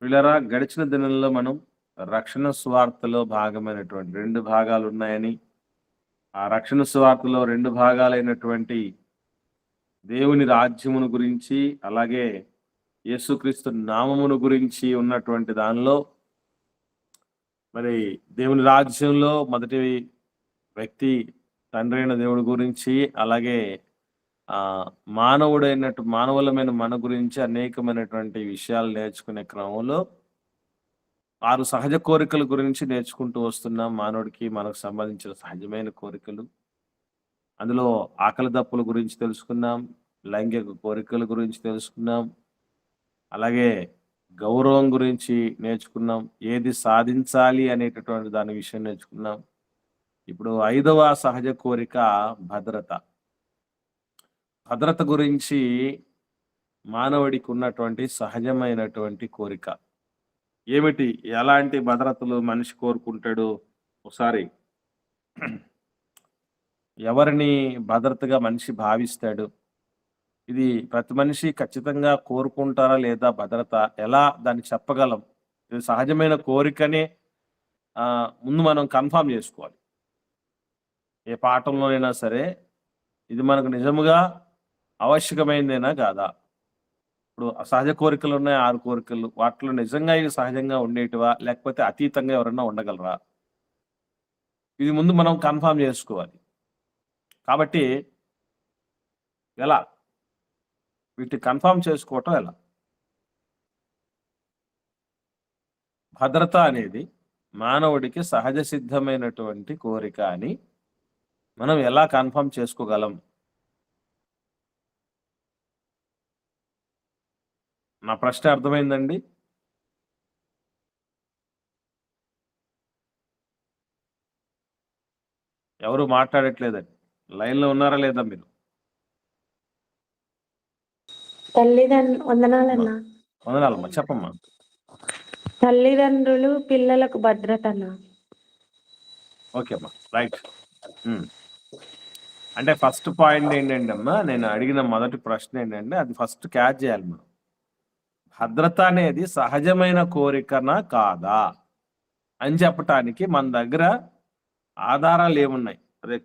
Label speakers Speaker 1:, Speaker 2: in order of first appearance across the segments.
Speaker 1: వీళ్ళరా గడిచిన దినంలో మనం రక్షణ సువార్తలో భాగమైనటువంటి 2 భాగాలున్నాయని, ఆ రక్షణ సువార్తలో 2 భాగాలైనటువంటి దేవుని రాజ్యమును గురించి, అలాగే యేసుక్రీస్తు నామమును గురించి ఉన్నటువంటి దానిలో మరి దేవుని రాజ్యంలో మొదటి వ్యక్తి తండ్రి అయిన దేవుడి గురించి, అలాగే మానవులమైన మన గురించి అనేకమైనటువంటి విషయాలు నేర్చుకునే క్రమంలో 6 సహజ కోరికల గురించి నేర్చుకుంటూ వస్తున్నాం. మానవుడికి మనకు సంబంధించిన సహజమైన కోరికలు. అందులో ఆకలి దప్పుల గురించి తెలుసుకున్నాం. లైంగిక కోరికల గురించి తెలుసుకున్నాం. అలాగే గౌరవం గురించి నేర్చుకున్నాం. ఏది సాధించాలి అనేటటువంటి దాని విషయం నేర్చుకున్నాం. ఇప్పుడు 5వ సహజ కోరిక భద్రత. భద్రత గురించి మానవుడికి ఉన్నటువంటి సహజమైనటువంటి కోరిక ఏమిటి? ఎలాంటి భద్రతలు మనిషి కోరుకుంటాడు? ఒకసారి ఎవరిని భద్రతగా మనిషి భావిస్తాడు? ఇది ప్రతి మనిషి ఖచ్చితంగా కోరుకుంటారా లేదా భద్రత? ఎలా దాన్ని చెప్పగలం? ఇది సహజమైన కోరికనే ముందు మనం కన్ఫర్మ్ చేసుకోవాలి. ఏ పాఠంలోనైనా సరే ఇది మనకు నిజముగా ఆవశ్యకమైనదేనా కాదా? ఇప్పుడు సహజ కోరికలు ఉన్నాయి 6 కోరికలు. వాటిలో నిజంగా ఇవి సహజంగా ఉండేటివా? లేకపోతే అతీతంగా ఎవరన్నా ఉండగలరా? ఇది ముందు మనం కన్ఫర్మ్ చేసుకోవాలి. కాబట్టి ఎలా? వీటిని కన్ఫర్మ్ చేసుకోవటం ఎలా? భద్రత అనేది మానవుడికి సహజ సిద్ధమైనటువంటి కోరిక అని మనం ఎలా కన్ఫర్మ్ చేసుకోగలం? నా ప్రశ్న అర్థమైందండి? ఎవరు మాట్లాడట్లేదండి. లైన్లో ఉన్నారా లేదా మీరు?
Speaker 2: వందనాలన్నా.
Speaker 1: వందనాలమ్మా, చెప్పమ్మా.
Speaker 2: తల్లిదండ్రులు పిల్లలకు భద్రత అన్న.
Speaker 1: ఓకే అమ్మా, రైట్. అంటే ఫస్ట్ పాయింట్ ఏంటంటే అమ్మా, నేను అడిగిన మొదటి ప్రశ్న ఏంటంటే అది ఫస్ట్ క్యాచ్ చేయాలి మనం. భద్రత అనేది సహజమైన కోరికనా కాదా అని చెప్పటానికి మన దగ్గర ఆధారాలు ఏమున్నాయి? అదే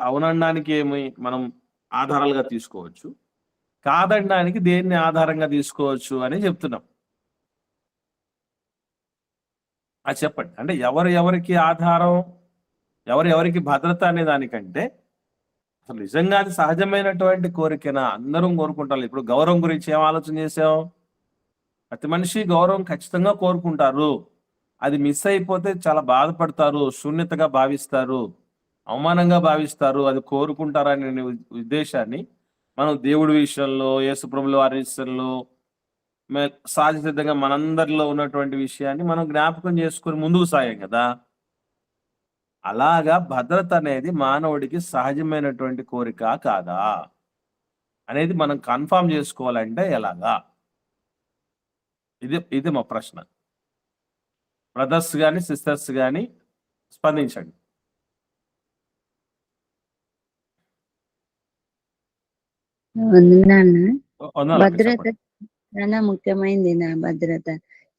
Speaker 1: అవునడానికి ఏమి మనం ఆధారాలుగా తీసుకోవచ్చు, కాదనడానికి దేన్ని ఆధారంగా తీసుకోవచ్చు అని చెప్తున్నాం. అది చెప్పండి. అంటే ఎవరికి ఆధారం, ఎవరికి భద్రత అనే దానికంటే అసలు నిజంగా అది సహజమైనటువంటి కోరికనా? అందరం కోరుకుంటారు. ఇప్పుడు గౌరవం గురించి ఏం ఆలోచన చేసాం? ప్రతి మనిషి గౌరవం ఖచ్చితంగా కోరుకుంటారు. అది మిస్ అయిపోతే చాలా బాధపడతారు, శూన్యతగా భావిస్తారు, అవమానంగా భావిస్తారు. అది కోరుకుంటారనే ఉద్దేశాన్ని మనం దేవుడి విషయంలో, యేసుప్రభుల వారి విషయంలో, సహజసిద్ధంగా మనందరిలో ఉన్నటువంటి విషయాన్ని మనం జ్ఞాపకం చేసుకొని ముందుకు సాగాం కదా. అలాగా భద్రత అనేది మానవుడికి సహజమైనటువంటి కోరిక కాదా అనేది మనం కన్ఫర్మ్ చేసుకోవాలంటే ఎలాగా? ఇది మా ప్రశ్న. బ్రదర్స్ కానీ సిస్టర్స్ కానీ స్పందించండి.
Speaker 3: భద్రత చాలా ముఖ్యమైనది. నా భద్రత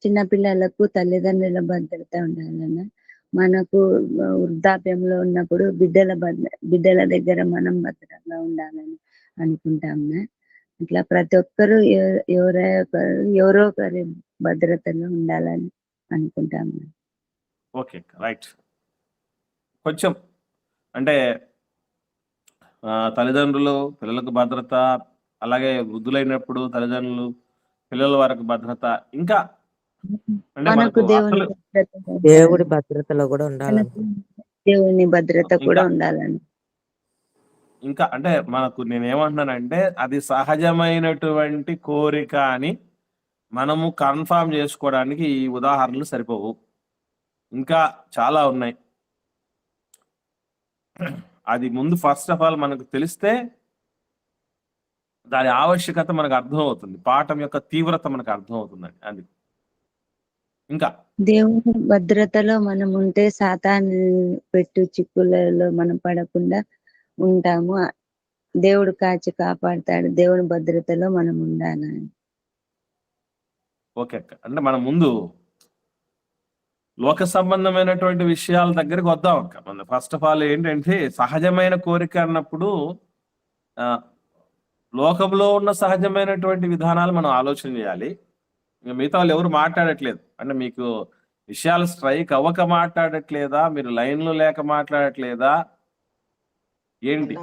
Speaker 3: చిన్నపిల్లలకు తల్లిదండ్రుల భద్రత ఉండాలన్నా, మనకు వృద్ధాప్యంలో ఉన్నప్పుడు బిడ్డల దగ్గర మనం భద్రంగా ఉండాలని అనుకుంటాము. ఇట్లా ప్రతి ఒక్కరు ఎవరో ఒకరి భద్రతలో ఉండాలని అనుకుంటాము.
Speaker 1: Okay, right. కొంచెం అంటే తల్లిదండ్రులు పిల్లలకు భద్రత, అలాగే వృద్ధులైనప్పుడు తల్లిదండ్రులు పిల్లల వరకు భద్రత, ఇంకా
Speaker 4: దేవుడి భద్రతలో కూడా ఉండాలి.
Speaker 3: దేవుని భద్రత కూడా ఉండాలని
Speaker 1: ఇంకా అంటే నేను ఏమంటున్నానంటే అది సహజమైనటువంటి కోరిక అని మనము కన్ఫర్మ్ చేసుకోవడానికి ఈ ఉదాహరణలు సరిపోవు, ఇంకా చాలా ఉన్నాయి. అది ముందు ఫస్ట్ ఆఫ్ ఆల్ మనకు తెలిస్తే దాని ఆవశ్యకత మనకు అర్థం అవుతుంది, పాఠం యొక్క తీవ్రత మనకు అర్థం అవుతుందండి. అది ఇంకా
Speaker 3: దేవుని భద్రతలో మనం ఉంటే సాతాను పెట్టు చిక్కులలో మనం పడకుండా ఉంటాము. దేవుడు కాచి కాపాడుతాడు. దేవుని భద్రతలో మనం ఉండాలని.
Speaker 1: ఓకే అక్క. అంటే మనం ముందు లోక సంబంధమైనటువంటి విషయాల దగ్గరికి వద్దాం అక్క. మన ఫస్ట్ ఆఫ్ ఆల్ ఏంటంటే సహజమైన కోరిక అన్నప్పుడు ఆ, లోకంలో ఉన్న సహజమైనటువంటి విధానాలు మనం ఆలోచన చేయాలి. ఇంక మిగతా వాళ్ళు ఎవరు మాట్లాడట్లేదు. అంటే మీకు విషయాలు స్ట్రైక్ అవ్వక మాట్లాడట్లేదా, మీరు లైన్లో లేక మాట్లాడట్లేదా ఏంటి?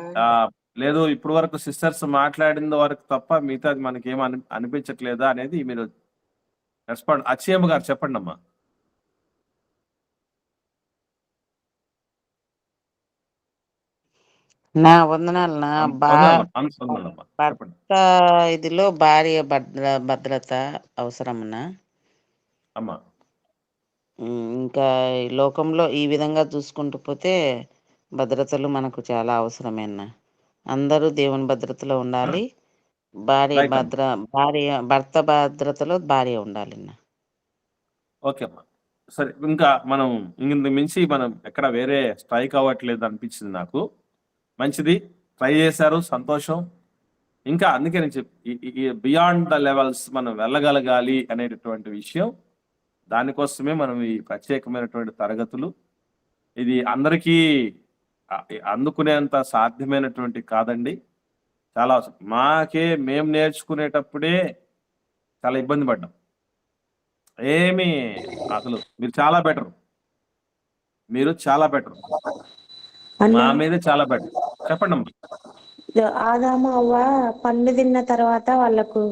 Speaker 1: లేదు ఇప్పుడు వరకు సిస్టర్స్ మాట్లాడిన వరకు తప్ప మిగతాది మనకేం అనిపించట్లేదా అనేది మీరు రెస్పాండ్. అక్షయమ్మ గారు చెప్పండి అమ్మా.
Speaker 5: నా వందనాలు నా
Speaker 1: వందనాలమ్మా. చెప్పండి.
Speaker 5: భర్త ఇదిలో భార్య భద్రత అవసరమన్నా.
Speaker 1: అమ్మా
Speaker 5: ఇంకా ఈ లోకంలో ఈ విధంగా చూసుకుంటూ పోతే భద్రతలు మనకు చాలా అవసరమేనా. అందరూ దేవుని భద్రతలో ఉండాలి.
Speaker 1: రైట్ అమ్మా.
Speaker 5: భర్త భద్రతలో భార్య ఉండాలన్నా.
Speaker 1: ఓకే అమ్మా. సరే, ఇంకా మనం ఇంత మించి మనం ఎక్కడ వేరే స్ట్రైక్ అవ్వట్లేదు అనిపించింది నాకు. మంచిది, ట్రై చేశారు, సంతోషం. ఇంకా అందుకే నేను బియాండ్ ద లెవెల్స్ మనం వెళ్ళగలగాలి అనేటటువంటి విషయం. దానికోసమే మనం ఈ ప్రత్యేకమైనటువంటి తరగతులు. ఇది అందరికీ అందుకునేంత సాధ్యమైనటువంటి కాదండి. చాలా మేము నేర్చుకునేటప్పుడే చాలా ఇబ్బంది పడ్డాం. ఏమి అసలు మీరు చాలా బెటర్, మా మీద చాలా బెటర్. చెప్పండి అమ్మా.
Speaker 2: ఆదాము అవ్వ పండు తిన్న తర్వాత వాళ్ళకు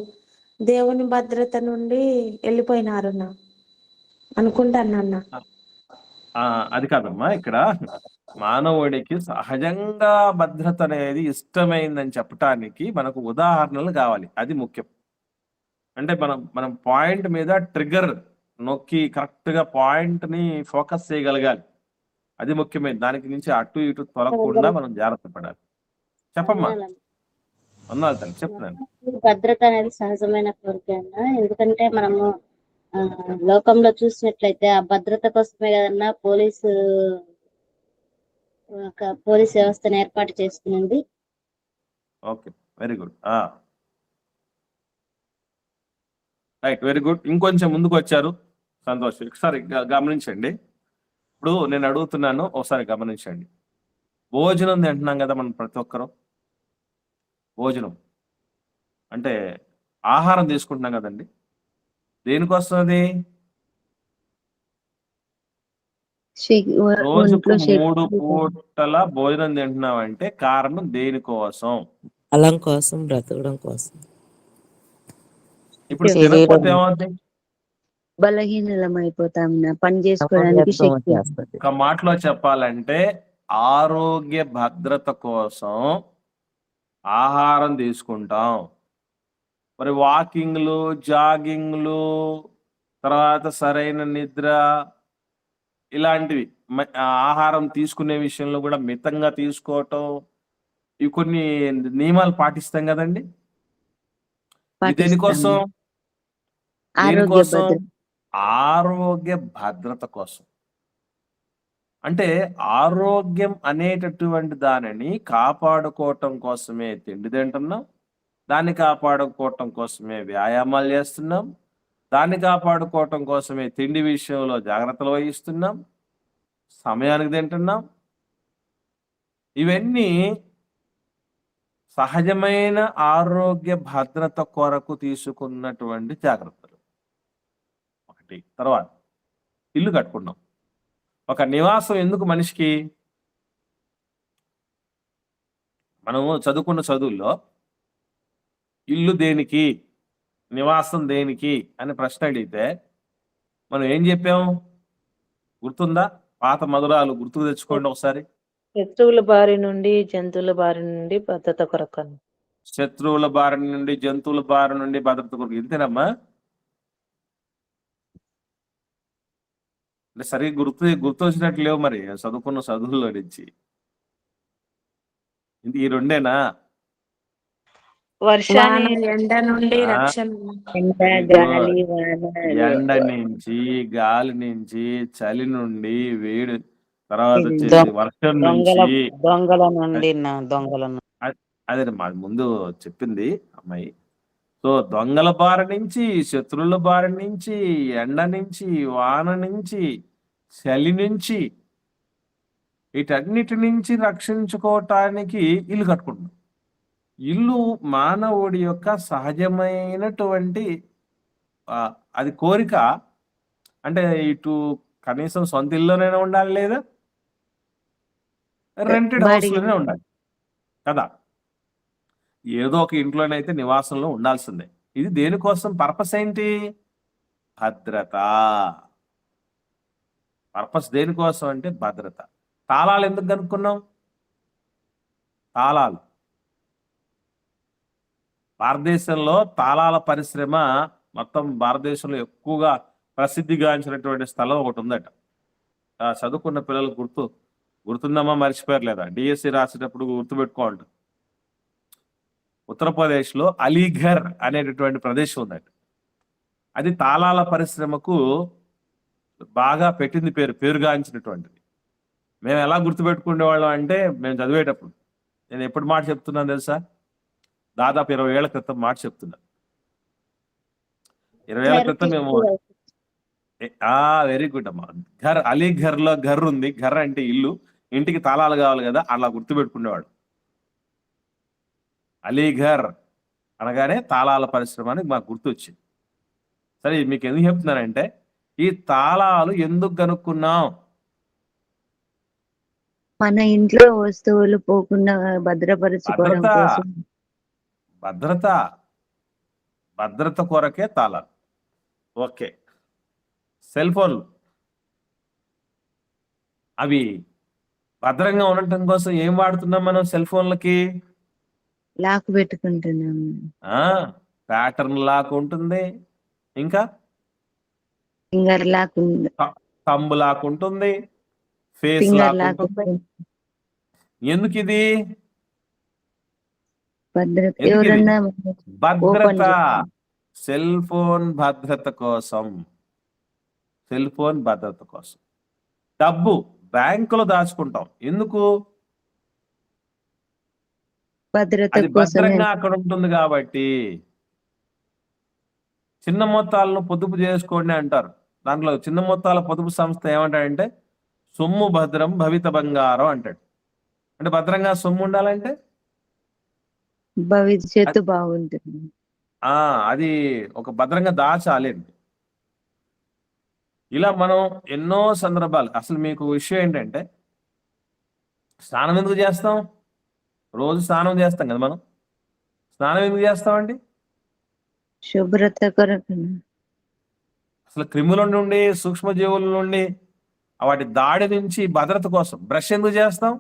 Speaker 2: దేవుని భద్రత నుండి వెళ్ళిపోయినారు అనుకుంటాను.
Speaker 1: అది కాదమ్మా, ఇక్కడ మానవుడికి సహజంగా భద్రత అనేది ఇష్టమైందని చెప్పటానికి మనకు ఉదాహరణలు కావాలి. అది ముఖ్యం. అంటే మనం పాయింట్ మీద ట్రిగ్గర్ నొక్కి కరెక్ట్ గా పాయింట్ ని ఫోకస్ చేయగలగాలి. అది ముఖ్యమైనది. దానికి నుంచి అటు ఇటు తొలగకుండా మనం జాగ్రత్త పడాలి. చెప్పమ్మా. అన్నారు తల్లి, చెప్తున్నాను.
Speaker 6: భద్రత అనేది సహజమైన కోరిక అన్న. ఎందుకంటే మనము లోకంలో చూసినట్లయితే ఆ భద్రత కోసమే కదన్నా పోలీసు వ్యవస్థను ఏర్పాటు చేసుకునింది.
Speaker 1: Okay, very good. Right, very good. ఇంకొంచెం ముందుకు వచ్చారు, సంతోషం. ఒకసారి గమనించండి. ఇప్పుడు నేను అడుగుతున్నాను, ఒకసారి గమనించండి. భోజనం తింటున్నాం కదా మనం ప్రతి ఒక్కరు. భోజనం అంటే ఆహారం తీసుకుంటున్నాం కదండి. దేనికోసం అది? రోజుకు 3 పూటల భోజనం తింటున్నాం అంటే కారణం దేనికోసం?
Speaker 4: బలం కోసం, బ్రతకడం కోసం.
Speaker 1: ఇప్పుడు తినకపోతే ఏమవుతుంది?
Speaker 3: బలహీనలం అయిపోతాం. పని చేసుకోవడానికి శక్తి.
Speaker 1: ఒక మాటలో చెప్పాలంటే ఆరోగ్య భద్రత కోసం ఆహారం తీసుకుంటాం. మరి వాకింగ్లు, జాగింగ్లు, తర్వాత సరైన నిద్ర, ఇలాంటివి ఆహారం తీసుకునే విషయంలో కూడా మితంగా తీసుకోవటం, ఇవి కొన్ని నియమాలు పాటిస్తాం కదండి. దేనికోసం? ఆరోగ్య భద్రత కోసం. అంటే ఆరోగ్యం అనేటటువంటి దానిని కాపాడుకోవటం కోసమే తిండి తింటున్నాం, దాన్ని కాపాడుకోవటం కోసమే వ్యాయామాలు చేస్తున్నాం, దాన్ని కాపాడుకోవటం కోసమే తిండి విషయంలో జాగ్రత్తలు వహిస్తున్నాం, సమయానికి తింటున్నాం. ఇవన్నీ సహజమైన ఆరోగ్య భద్రత కొరకు తీసుకున్నటువంటి జాగ్రత్తలు. ఒకటి. తర్వాత ఇల్లు కట్టుకున్నాం. ఒక నివాసం ఎందుకు మనిషికి? మనము చదువుకున్న చదువుల్లో ఇల్లు దేనికి, నివాసం దేనికి అని ప్రశ్న అడిగితే మనం ఏం చెప్పాం? గుర్తుందా? పాత మధురాలు గుర్తుకు తెచ్చుకోండి ఒకసారి.
Speaker 7: శత్రువుల బారి నుండి, జంతువుల బారి నుండి భద్రత కొరకు.
Speaker 1: శత్రువుల బారి నుండి, జంతువుల బారి నుండి భద్రత కొరకు. ఇంతేనమ్మా? అంటే సరిగ్గా గుర్తు వచ్చినట్లు లేవు మరి చదువుకున్న చదువుల్లో నుంచి. ఈ రెండేనా?
Speaker 2: ఎండ నుండి రక్షణ,
Speaker 1: ఎండ నుంచి, గాలి నుంచి, చలి నుండి, వేడి, తర్వాత వచ్చేసి వర్షం నుంచి,
Speaker 5: దొంగల నుండి.
Speaker 1: అదే మా ముందు చెప్పింది అమ్మాయి. సో సో దొంగల బారి నుంచి, శత్రువుల బారి నుంచి, ఎండ నుంచి, వాన నుంచి, చలి నుంచి, వీటన్నిటి నుంచి రక్షించుకోవటానికి ఇల్లు కట్టుకుంటున్నాం. ఇల్లు మానవుడి యొక్క సహజమైనటువంటి అది కోరిక. అంటే ఇటు కనీసం సొంత ఇల్లులోనైనా ఉండాలి, లేదా రెంటెడ్ హౌస్లోనే ఉండాలి కదా. ఏదో ఒక ఇంట్లోనైతే నివాసంలో ఉండాల్సిందే. ఇది దేనికోసం? పర్పస్ ఏంటి? భద్రత. పర్పస్ దేనికోసం అంటే భద్రత. తాళాలు ఎందుకు కనుక్కున్నాం? తాళాలు, భారతదేశంలో తాళాల పరిశ్రమ మొత్తం భారతదేశంలో ఎక్కువగా ప్రసిద్ధిగాంచినటువంటి స్థలం ఒకటి ఉందట. చదువుకున్న పిల్లలు గుర్తుందమ్మా, మర్చిపోయారు లేదా? డిఎస్సి రాసేటప్పుడు గుర్తుపెట్టుకోండి. ఉత్తరప్రదేశ్లో అలీఘర్ అనేటటువంటి ప్రదేశం ఉందట. అది తాళాల పరిశ్రమకు బాగా పెట్టింది పేరుగాంచినటువంటిది. మేము ఎలా గుర్తుపెట్టుకునేవాళ్ళం అంటే, మేము చదివేటప్పుడు, నేను ఎప్పుడు మాట చెప్తున్నాను తెలుసా? దాదాపు 20 ఏళ్ల క్రితం మాట చెప్తున్నా. 20 ఏళ్ల క్రితం మేము వెరీ గుడ్ అమ్మా. అలీఘర్ లో ఘర్ ఉంది. ఘర్ అంటే ఇల్లు, ఇంటికి తాళాలు కావాలి కదా, అలా గుర్తుపెట్టుకునేవాడు. అలీఘర్ అనగానే తాళాల పరిశ్రమ అని మాకు గుర్తొచ్చింది. సరే, మీకు ఎందుకు చెప్తున్నానంటే, ఈ తాళాలు ఎందుకు కనుక్కున్నాం?
Speaker 3: మన ఇంట్లో వస్తువులు పోకుండా భద్రపరచుకోవడం కోసం.
Speaker 1: భద్రత కొరకే తాళాలు. ఓకే, సెల్ ఫోన్లు అవి భద్రంగా ఉండటం కోసం ఏం వాడుతున్నాం మనం? సెల్ ఫోన్లకి
Speaker 3: లాక్ పెట్టుకుంటున్నాం.
Speaker 1: ప్యాటర్న్ లాక్ ఉంటుంది, ఇంకా
Speaker 3: ఫింగర్ లాక్,
Speaker 1: థంబ్ లాక్ ఉంటుంది, ఫేస్
Speaker 3: ఫింగర్
Speaker 1: లాక్
Speaker 3: లాక్.
Speaker 1: ఉంటుంది. ఎందుకు ఇది?
Speaker 3: భద్రత.
Speaker 1: ఎందుకు ఇది?
Speaker 3: ఎవరన్నా
Speaker 1: భద్రత.
Speaker 3: చేస్తాం.
Speaker 1: సెల్ ఫోన్ భద్రత కోసం. సెల్ ఫోన్ భద్రత కోసం. డబ్బు బ్యాంకులో దాచుకుంటాం. ఎందుకు?
Speaker 3: భద్రత
Speaker 1: అది
Speaker 3: కోసం.
Speaker 1: భద్రంగా అక్కడ ఉంటుంది కాబట్టి. చిన్న మొత్తాలను పొదుపు చేసుకోండి అంటారు. దాంట్లో చిన్న మొత్తాల పొదుపు సంస్థ ఏమంటాడంటే, సొమ్ము భద్రం భవిత బంగారం అంటాడు. అంటే భద్రంగా సొమ్ము ఉండాలంటే
Speaker 3: భవిష్యత్తు బాగుంటుంది.
Speaker 1: అది ఒక భద్రంగా దాచాలి. ఇలా మనం ఎన్నో సందర్భాలు. అసలు మీకు విషయం ఏంటంటే, స్నానం ఎందుకు చేస్తాం? రోజు స్నానం చేస్తాం కదా మనం. స్నానం ఎందుకు చేస్తామండి?
Speaker 3: శుభ్రత కొరకు.
Speaker 1: అసలు క్రిముల నుండి, సూక్ష్మజీవుల నుండి, వాటి దాడి నుంచి భద్రత కోసం. బ్రష్ ఎందుకు చేస్తాం?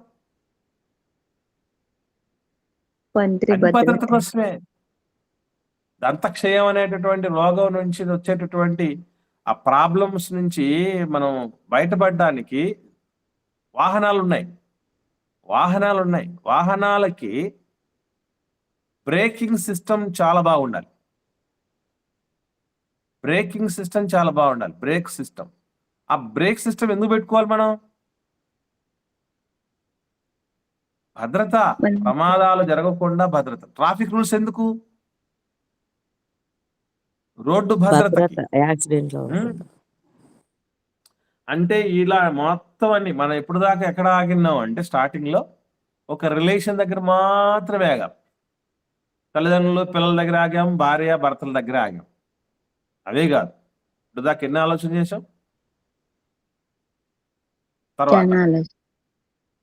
Speaker 1: భద్రత కోసమే. దంతక్షయం అనేటటువంటి రోగం నుంచి వచ్చేటటువంటి ఆ ప్రాబ్లమ్స్ నుంచి మనం బయటపడడానికి వాహనాలు ఉన్నాయి. వాహనాలకి బ్రేకింగ్ సిస్టమ్ చాలా బాగుండాలి. Break system. ఆ బ్రేక్ సిస్టమ్ ఎందుకు పెట్టుకోవాలి మనం? భద్రత. ప్రమాదాలు జరగకుండా భద్రత. ట్రాఫిక్ రూల్స్ ఎందుకు? రోడ్డు భద్రత.
Speaker 4: యాక్సిడెంట్
Speaker 1: అంటే ఇలా మొత్తం అన్ని మనం ఎప్పుడు దాకా ఎక్కడ ఆగినాం అంటే, స్టార్టింగ్ లో ఒక రిలేషన్ దగ్గర మాత్రమే ఆగాం. తల్లిదండ్రులు పిల్లల దగ్గర ఆగాం, భార్య భర్తల దగ్గర ఆగాం. అవే కాదు, ఇప్పుడు దాకా ఎన్ని ఆలోచన చేసాం.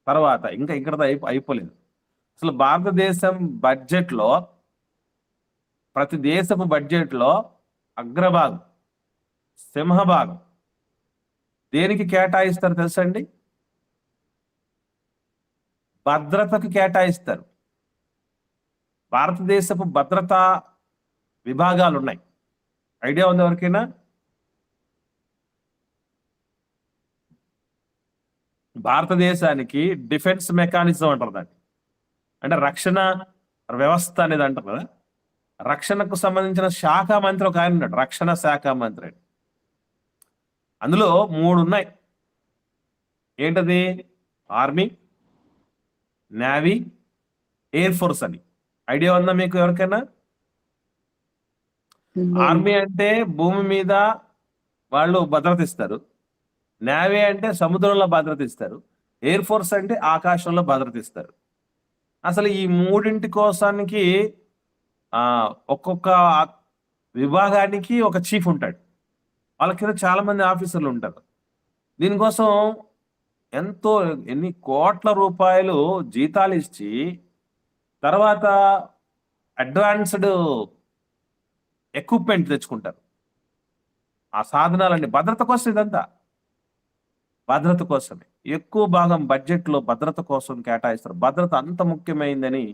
Speaker 1: తర్వాత ఇంకా ఇక్కడ అయిపోలేదు. అసలు భారతదేశం బడ్జెట్లో, ప్రతి దేశపు బడ్జెట్లో అగ్రభాగం, సింహభాగం దేనికి కేటాయిస్తారు తెలుసండి? భద్రతకు కేటాయిస్తారు. భారతదేశపు భద్రతా విభాగాలు ఉన్నాయి. ఐడియా ఉంది ఎవరికైనా? భారతదేశానికి డిఫెన్స్ మెకానిజం అంటారు దాన్ని. అంటే రక్షణ వ్యవస్థ అనేది అంటారు కదా. రక్షణకు సంబంధించిన శాఖ మంత్రి ఒక ఆయన ఉన్నాడు, రక్షణ శాఖ మంత్రి. అందులో 3 ఉన్నాయి. ఏంటది? ఆర్మీ, నేవీ, ఎయిర్ ఫోర్స్ అని. ఐడియా ఉందా మీకు ఎవరికైనా? ఆర్మీ అంటే భూమి మీద వాళ్ళు భద్రత ఇస్తారు, నేవీ అంటే సముద్రంలో భద్రత ఇస్తారు, ఎయిర్ ఫోర్స్ అంటే ఆకాశంలో భద్రత ఇస్తారు. అసలు ఈ మూడింటి కోసానికి ఒక్కొక్క విభాగానికి ఒక చీఫ్ ఉంటాడు, వాళ్ళ కింద చాలా మంది ఆఫీసర్లు ఉంటారు. దీనికోసం ఎన్ని కోట్ల రూపాయలు జీతాలు ఇచ్చి తర్వాత అడ్వాన్స్డ్ ఎక్విప్మెంట్ తెచ్చుకుంటారు. ఆ సాధనాలన్నీ భద్రత కోసం, ఇదంతా భద్రత కోసమే. ఎక్కువ భాగం బడ్జెట్ లో భద్రత కోసం కేటాయిస్తారు. భద్రత అంత ముఖ్యమైనదని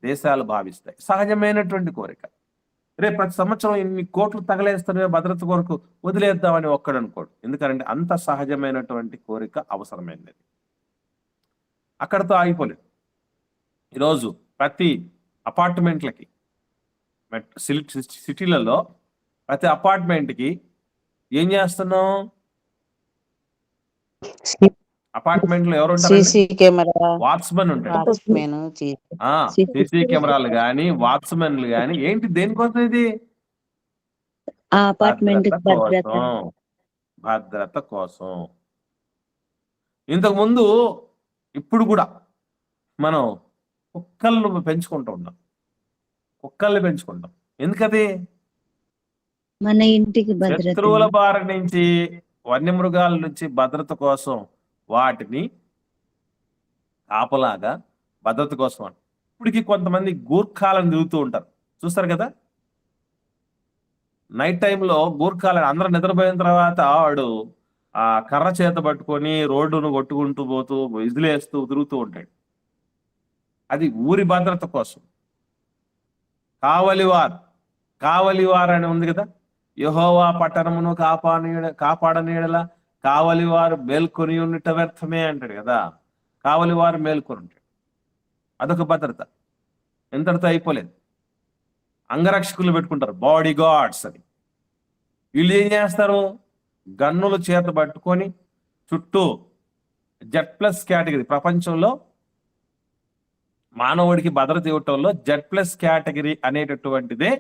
Speaker 1: దేశాలు భావిస్తాయి. సహజమైనటువంటి కోరిక. రేపు ప్రతి సంవత్సరం ఇన్ని కోట్లు తగలేస్తారు భద్రత కొరకు, వదిలేద్దామని ఒక్కడు అనుకోడు. ఎందుకంటే అంత సహజమైనటువంటి కోరిక అవసరమైనది. అక్కడతో ఆగిపోలేదు. ఈరోజు ప్రతి అపార్ట్మెంట్లకి, సిటీలలో ప్రతి అపార్ట్మెంట్కి ఏం చేస్తున్నాం? అపార్ట్మెంట్ లో ఎవరు ఉంటారు?
Speaker 5: సీసీ కెమెరా,
Speaker 1: వాచ్మెన్ ఉంటాడు.
Speaker 5: వాచ్మెన్,
Speaker 1: సీసీ కెమెరాలు గాని, వాచ్మెన్లు గాని, ఏంటి దేనికోసం? ఇది
Speaker 3: అపార్ట్మెంట్
Speaker 1: భద్రత కోసం. ఇంతకు ముందు, ఇప్పుడు కూడా మనం కుక్కలను పెంచుకుంటూ ఉన్నాం. కుక్కల్ని పెంచుకుంటాం. ఎందుకది?
Speaker 3: మన ఇంటికి భద్రత.
Speaker 1: శత్రువుల బారి నుంచి, వన్యమృగాల నుంచి భద్రత కోసం వాటిని కాపలాగా, భద్రత కోసం. ఇప్పటికి కొంతమంది గూర్ఖాలను తిరుగుతూ ఉంటారు, చూస్తారు కదా. నైట్ టైంలో గూర్ఖాలను, అందరూ నిద్రపోయిన తర్వాత వాడు ఆ కర్ర చేత పట్టుకొని రోడ్డును కొట్టుకుంటూ పోతూ విజిలేస్తూ తిరుగుతూ ఉంటాడు. అది ఊరి భద్రత కోసం. కావలివారు అని ఉంది కదా. యెహోవా పట్టణమును కాపాడనీడలా కావలివారు మేల్కొని ఉన్నట వ్యర్థమే అంటాడు కదా. కావలివారు మేల్కొని ఉంటాడు. అదొక భద్రత. ఎంతటితో అయిపోలేదు. అంగరక్షకులు పెట్టుకుంటారు, బాడీ గార్డ్స్ అని. వీళ్ళు ఏం చేస్తారు? గన్నులు చేత పట్టుకొని చుట్టూ Z+ కేటగిరీ, ప్రపంచంలో మానవుడికి భద్రత ఇవ్వటంలో Z+ కేటగిరీ అనేటటువంటిదే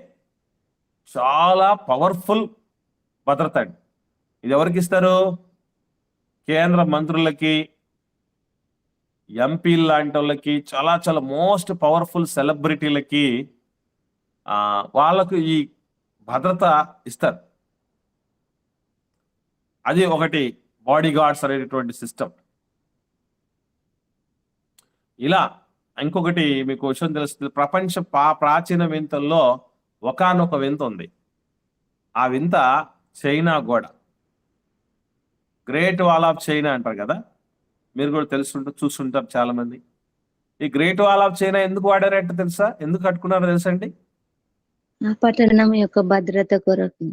Speaker 1: చాలా పవర్ఫుల్ భద్రత అండి. ఇది ఎవరికి ఇస్తారు? కేంద్ర మంత్రులకి, ఎంపీలు లాంటి వాళ్ళకి, చాలా చాలా మోస్ట్ పవర్ఫుల్ సెలబ్రిటీలకి వాళ్ళకు ఈ భద్రత ఇస్తారు. అది ఒకటి, బాడీ గార్డ్స్ అనేటటువంటి సిస్టమ్. ఇలా ఇంకొకటి మీకు విషయం తెలుస్తుంది. ప్రపంచ ప్రాచీన వింతల్లో ఒకానొక వింత ఉంది. ఆ వింత చైనా గోడ, గ్రేట్ వాల్ ఆఫ్ చైనా అంటారు కదా. మీరు కూడా చూస్తుంటారు చాలా మంది. ఈ గ్రేట్ వాల్ ఆఫ్ చైనా ఎందుకు వాడారంటే తెలుసా? ఎందుకు కట్టుకున్నారో తెలుసా అండి?
Speaker 3: ఆ పట్టణం యొక్క భద్రత కొరకు.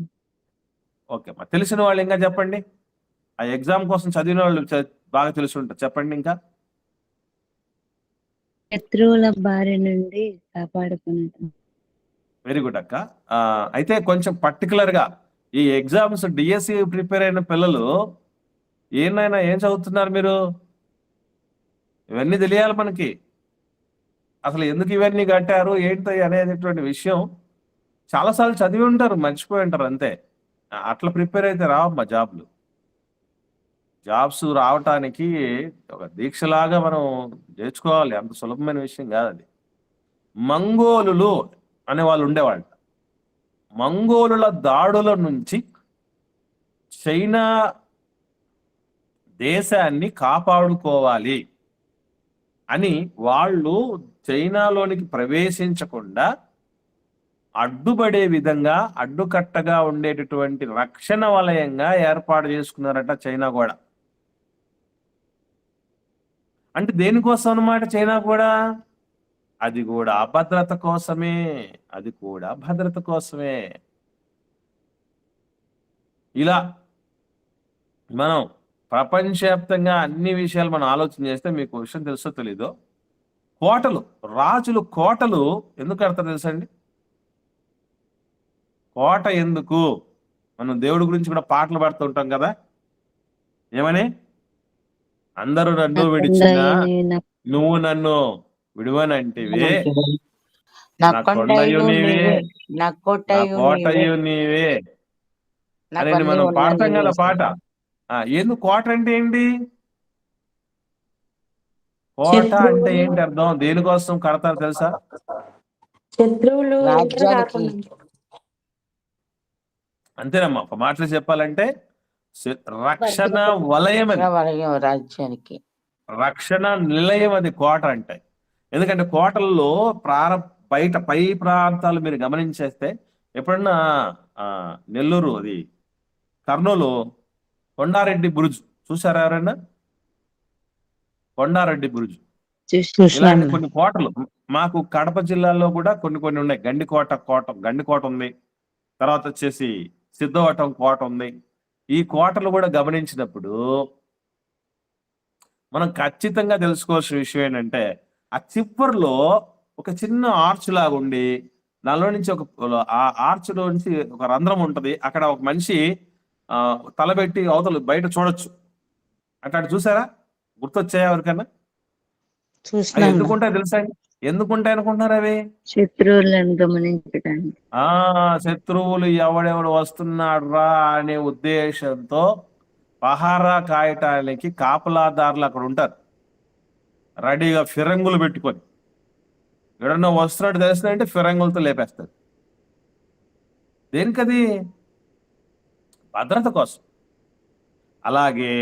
Speaker 1: ఓకే, తెలిసిన వాళ్ళు ఇంకా చెప్పండి. ఆ ఎగ్జామ్ కోసం చదివిన వాళ్ళు బాగా తెలిసి ఉంటారు, చెప్పండి ఇంకా.
Speaker 3: శత్రువుల బారి నుండి కాపాడుకున్నట్టు.
Speaker 1: వెరీ గుడ్ అక్క. అయితే కొంచెం పర్టికులర్ గా ఈ ఎగ్జామ్స్ డిఎస్సి ప్రిపేర్ అయిన పిల్లలు ఏం చదువుతున్నారు మీరు? ఇవన్నీ తెలియాలి మనకి. అసలు ఎందుకు ఇవన్నీ కట్టారు ఏంటి అనేటటువంటి విషయం చాలాసార్లు చదివి ఉంటారు, మర్చిపోయి ఉంటారు అంతే. అట్లా ప్రిపేర్ అయితే రావమ్మా జాబ్స్ రావటానికి ఒక దీక్షలాగా మనం నేర్చుకోవాలి. అంత సులభమైన విషయం కాదు అది. మంగోలులు అనే వాళ్ళు ఉండేవాళ్ళు. మంగోలుల దాడుల నుంచి చైనా దేశాన్ని కాపాడుకోవాలి అని వాళ్ళు చైనాలోనికి ప్రవేశించకుండా అడ్డుపడే విధంగా, అడ్డుకట్టగా ఉండేటటువంటి రక్షణ వలయంగా ఏర్పాటు చేసుకున్నారట చైనా కూడా. అంటే దేనికోసం అన్నమాట చైనా కూడా? అది కూడా భద్రత కోసమే. ఇలా మనం ప్రపంచవ్యాప్తంగా అన్ని విషయాలు మనం ఆలోచన చేస్తే మీకు విషయం తెలుసో తెలీదో, రాజులు కోటలు ఎందుకు కడతారు తెలుసండి? కోట ఎందుకు? మనం దేవుడి గురించి కూడా పాటలు పాడుతూ ఉంటాం కదా. ఏమని? అందరూ నన్ను విడిచినా నువ్వు నన్ను విడువనంటివే,
Speaker 5: నా
Speaker 1: నా కొండయు
Speaker 5: కొండయు
Speaker 1: నీవే,
Speaker 5: నీవే, నా
Speaker 1: నా
Speaker 5: కోటయు నీవే,
Speaker 1: కోటయు నీవే
Speaker 5: నాకు
Speaker 1: అని
Speaker 5: అన్ని
Speaker 1: మనం
Speaker 5: ఉన్న
Speaker 1: పాడతాం
Speaker 5: నీవే
Speaker 1: కదా పాట.
Speaker 5: యేసయ్యా.
Speaker 1: ఎందుకు కోట అంటే ఏంటి? కోట అంటే
Speaker 2: శత్రువులు
Speaker 1: ఏంటి అర్థం? దేనికోసం కడతారు తెలుసా?
Speaker 2: శత్రువులు ఎంటర్
Speaker 5: రాజ్యానికి
Speaker 2: కాకుండా
Speaker 1: అంతేనమ్మా. ఒక మాటలో చెప్పాలంటే రక్షణ
Speaker 6: భద్రత
Speaker 1: వలయం అది,
Speaker 5: వలయం రాజ్యానికి.
Speaker 1: రక్షణ నిలయం అది కోట అంటే. ఎందుకంటే కోటల్లో బయట పై ప్రాంతాలు మీరు గమనించేస్తే ఎప్పుడన్నా నెల్లూరు అది కర్నూలు కొండారెడ్డి బురుజు చూసారా ఎవరైనా? కొండారెడ్డి బురుజు ఇలాంటి
Speaker 5: చూసినాను.
Speaker 1: కొన్ని కోటలు మాకు కడప జిల్లాలో కూడా కొన్ని ఉన్నాయి. గండికోట ఉంది. తర్వాత వచ్చేసి సిద్ధవటం కోట ఉంది. ఈ కోటలు కూడా గమనించినప్పుడు మనం ఖచ్చితంగా తెలుసుకోవాల్సిన విషయం ఏంటంటే ఆ చిప్పర్లో ఒక చిన్న ఆర్చ్ లాగా ఉండి దానిలో నుంచి ఆ ఆర్చ్ లో నుంచి ఒక రంధ్రం ఉంటది. అక్కడ ఒక మనిషి తలబెట్టి అవతల బయట చూడొచ్చు. అట్లాంటి చూసారా? గుర్తొచ్చాయా ఎవరికన్నా? అవి
Speaker 5: చూసినాను.
Speaker 1: ఎందుకుంటాయి తెలుసా అండి? ఎందుకుంటాయి అనుకుంటున్నారు అవి?
Speaker 3: శత్రువులను గమనించడానికి.
Speaker 1: శత్రువులు ఎవడెవడు వస్తున్నాడు రా అనే ఉద్దేశంతో పహారా కాయటానికి కాపలాదారులు అక్కడ ఉంటారు, రెడీగా ఫిరంగులు పెట్టుకొని. ఎవడన్నా వస్తున్నట్టు తెలిసిందంటే ఫిరంగులతో లేపేస్తారు. దేనికది? భద్రత కోసం. అలాగే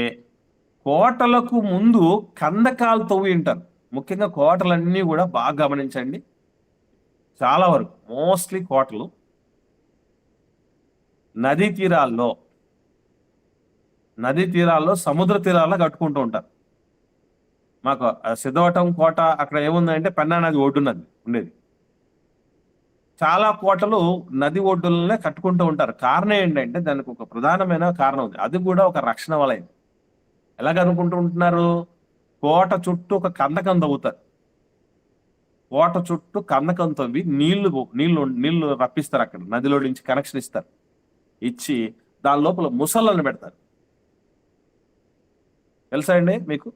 Speaker 1: కోటలకు ముందు కందకాలు తవ్వి ఉంటారు. ముఖ్యంగా కోటలన్నీ కూడా బాగా గమనించండి. చాలా వరకు మోస్ట్లీ కోటలు నదీ తీరాల్లో సముద్ర తీరాల్లో కట్టుకుంటూ ఉంటారు. మాకు సిద్ధవటం కోట అక్కడ ఏముందంటే పెన్నా నది ఒడ్డునది ఉండేది. చాలా కోటలు నది ఒడ్డులనే కట్టుకుంటూ ఉంటారు. కారణం ఏంటంటే దానికి ఒక ప్రధానమైన కారణం ఉంది. అది కూడా ఒక రక్షణ వలయం. ఎలాగ అనుకుంటూ ఉంటున్నారు? కోట చుట్టూ ఒక కందకం తవ్వుతారు. కోట చుట్టూ కందకం తవ్వి నీళ్లు రప్పిస్తారు. అక్కడ నదిలో నుంచి కనెక్షన్ ఇస్తారు. ఇచ్చి దాని లోపల ముసళ్ళను పెడతారు. తెలుసా అండి మీకు?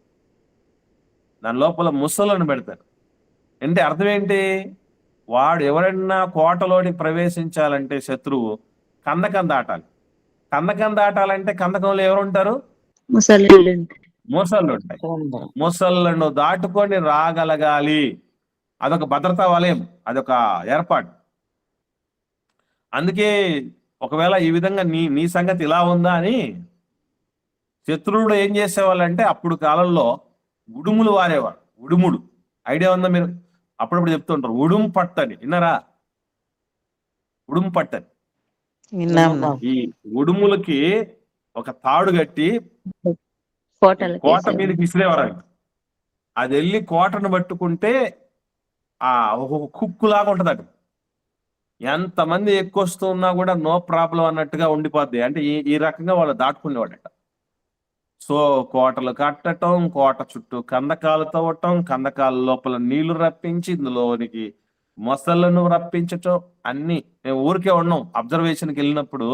Speaker 1: దాని లోపల ముసళ్ళను పెడతారు. అంటే అర్థం ఏంటి? వాడు ఎవరైనా కోటలోకి ప్రవేశించాలంటే శత్రువు కందకం దాటాలి. కందకం దాటాలంటే కందకంలో ఎవరుంటారు?
Speaker 3: ముసలి
Speaker 1: ముసళ్ళు ఉంటాయి. ముసళ్ళను దాటుకొని రాగలగాలి. అదొక భద్రతా వలయం, అదొక ఏర్పాటు. అందుకే ఒకవేళ ఈ విధంగా నీ సంగతి ఇలా ఉందా అని శత్రువుడు ఏం చేసేవాళ్ళంటే అప్పుడు కాలంలో ఉడుములు వారేవాడు. ఉడుముడు ఐడియా ఉందా మీరు? అప్పుడప్పుడు చెప్తుంటారు ఉడుము పట్టని. విన్నారా? ఉడుము పట్టని. ఈ ఉడుములకి ఒక తాడు కట్టి కోట మీదకి విసిరేవారంట. అది వెళ్ళి కోటను పట్టుకుంటే ఒక కుక్కులాగా ఉంటది. అటు ఎంతమంది ఎక్కువ వస్తున్నా కూడా నో ప్రాబ్లం అన్నట్టుగా ఉండిపోద్ది. అంటే ఈ రకంగా వాళ్ళు దాటుకునేవాడట. సో కోటలు కట్టడం, కోట చుట్టూ కందకాలు తవ్వటం, కందకాల లోపల నీళ్లు రప్పించి ఇందులోనికి మొసళ్ళను రప్పించటం అన్ని. మేము ఊరికే ఉన్నాం అబ్జర్వేషన్కి వెళ్ళినప్పుడు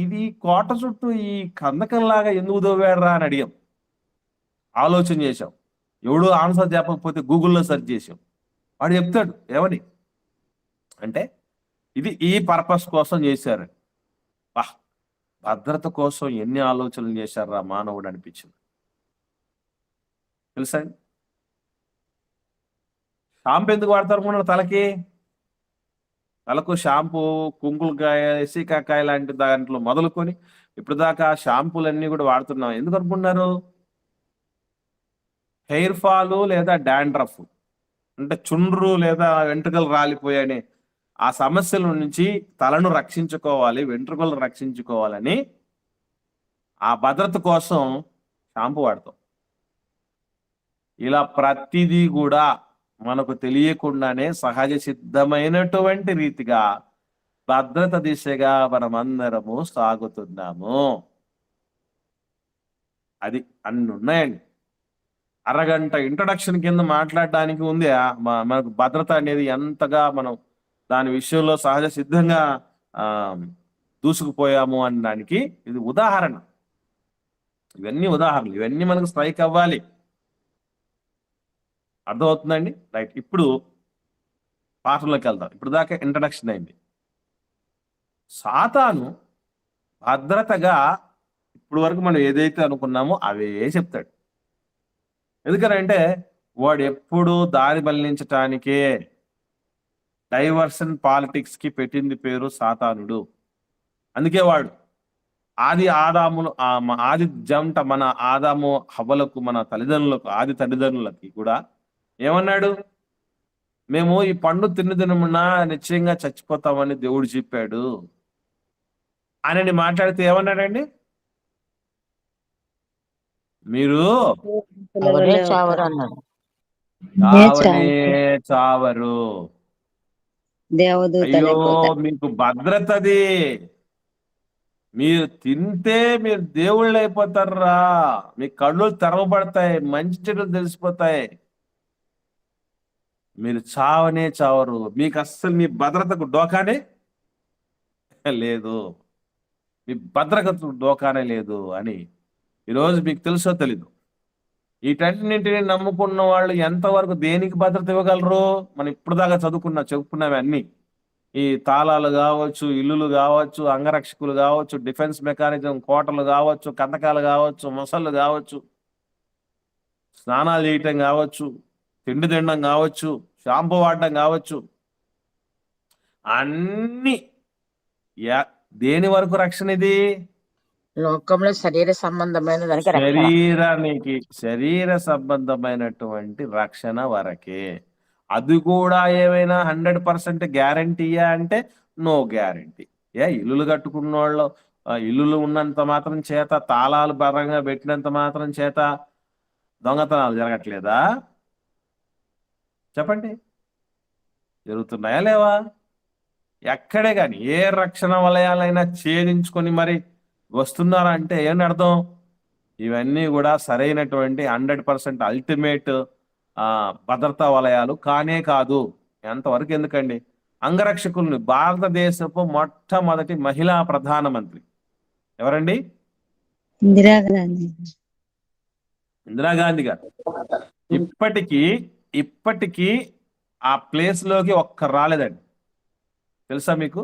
Speaker 1: ఇది కోట చుట్టూ ఈ కందకం లాగా ఎందుకు దోవాడరా అని అడిగాం. ఆలోచన చేశాం. ఎవడు ఆన్సర్ చెప్పకపోతే గూగుల్లో సెర్చ్ చేసాం. వాడు చెప్తాడు ఏమని అంటే ఇది ఈ పర్పస్ కోసం చేశారు. భద్రత కోసం ఎన్ని ఆలోచనలు చేశారా మానవుడు అనిపించింది. తెలుసా? షాంపూ ఎందుకు వాడతారు? తలకు షాంపూ, కుంకులకాయ, సీకాకాయ లాంటి దాంట్లో మొదలుకొని ఇప్పుడు దాకా షాంపూలన్నీ కూడా వాడుతున్నాం. ఎందుకు అనుకున్నారు? హెయిర్ ఫాల్ లేదా డాండ్రఫ్ అంటే చుండ్రు లేదా వెంట్రుకలు రాలిపోయాయనే ఆ సమస్యల నుంచి తలను రక్షించుకోవాలి, వెంట్రుకలు రక్షించుకోవాలని ఆ భద్రత కోసం షాంపూ వాడతాం. ఇలా ప్రతిదీ కూడా మనకు తెలియకుండానే సహజ సిద్ధమైనటువంటి రీతిగా భద్రత దిశగా మనమందరము సాగుతున్నాము. అది అన్ని ఉన్నాయండి. అరగంట ఇంట్రడక్షన్ కింద మాట్లాడడానికి ఉంది. మనకు భద్రత అనేది ఎంతగా మనం దాని విషయంలో సహజ సిద్ధంగా దూసుకుపోయాము అనడానికి ఇది ఉదాహరణ. ఇవన్నీ ఉదాహరణలు. ఇవన్నీ మనకు స్ట్రైక్ అవ్వాలి. అర్థమవుతుందండి? రైట్. ఇప్పుడు పాఠంలోకి వెళ్దాం. ఇప్పుడు దాకా ఇంట్రడక్షన్ అయింది. సాతాను భద్రతగా ఇప్పుడు వరకు మనం ఏదైతే అనుకున్నామో అవే చెప్తాడు. ఎందుకనంటే వాడు ఎప్పుడు దారి మళ్లించటానికే, డైవర్షన్ పాలిటిక్స్ కి పెట్టింది పేరు సాతానుడు. అందుకే వాడు ఆది జంట మన ఆదాము హవ్వలకు, మన తల్లిదండ్రులకు, ఆది తల్లిదండ్రులకి కూడా ఏమన్నాడు? మేము ఈ పండు తిన్నదినమున నిశ్చయంగా చచ్చిపోతామని దేవుడు చెప్పాడు అని మాట్లాడితే ఏమన్నాడండి? మీరు
Speaker 2: ఎవరే చావరు అన్నాడు.
Speaker 1: చావనే చావరు.
Speaker 3: దేవదూతలు
Speaker 1: అయ్యో మీకు భద్రతది. మీరు తింటే మీరు దేవుళ్ళు అయిపోతారా, మీ కళ్ళు తెరవబడతాయి, మంచి చెడులు తెలిసిపోతాయి. మీరు చావనే చావరు, మీకు అస్సలు మీ భద్రతకు డోకానే లేదు, మీ భద్రతకు డోకానే లేదు అని ఈరోజు మీకు తెలుసో తెలీదు. వీటన్నింటిని నమ్ముకున్న వాళ్ళు ఎంతవరకు దేనికి భద్రత ఇవ్వగలరు? మనం ఇప్పుడు దాకా చెప్పుకున్నవి అన్ని, ఈ తాళాలు కావచ్చు, ఇల్లులు కావచ్చు, అంగరక్షకులు కావచ్చు, డిఫెన్స్ మెకానిజం, కోటలు కావచ్చు, కందకాలు కావచ్చు, మొసళ్ళు కావచ్చు, స్నానాలు చేయటం కావచ్చు, తిండి తినడం కావచ్చు, షాంపూ వాడటం కావచ్చు, అన్ని దేని వరకు రక్షణ? ఇది
Speaker 2: లోకంలో శరీర సంబంధమైన దానికి
Speaker 1: శరీర సంబంధమైనటువంటి రక్షణ వరకే. అది కూడా ఏమైనా 100% గ్యారంటీయా అంటే నో గ్యారంటీ. ఇల్లులు కట్టుకున్న వాళ్ళు ఇల్లులు ఉన్నంత మాత్రం చేత, తాళాలు బలంగా పెట్టినంత మాత్రం చేత దొంగతనాలు జరగట్లేదా? చెప్పండి, జరుగుతున్నాయా లేవా? ఎక్కడే కానీ ఏ రక్షణ వలయాలైనా ఛేదించుకొని మరి వస్తున్నారా అంటే ఏమని అర్థం? ఇవన్నీ కూడా సరైనటువంటి 100% అల్టిమేట్ భద్రతా వలయాలు కానే కాదు. ఎంతవరకు ఎందుకండి? అంగరక్షకుల్ని భారతదేశపు మొట్టమొదటి మహిళా ప్రధానమంత్రి ఎవరండి? ఇందిరాగాంధీ గారు. ఇప్పటికీ ఆ ప్లేస్ లోకి ఒక్కరు రాలేదండి. తెలుసా మీకు?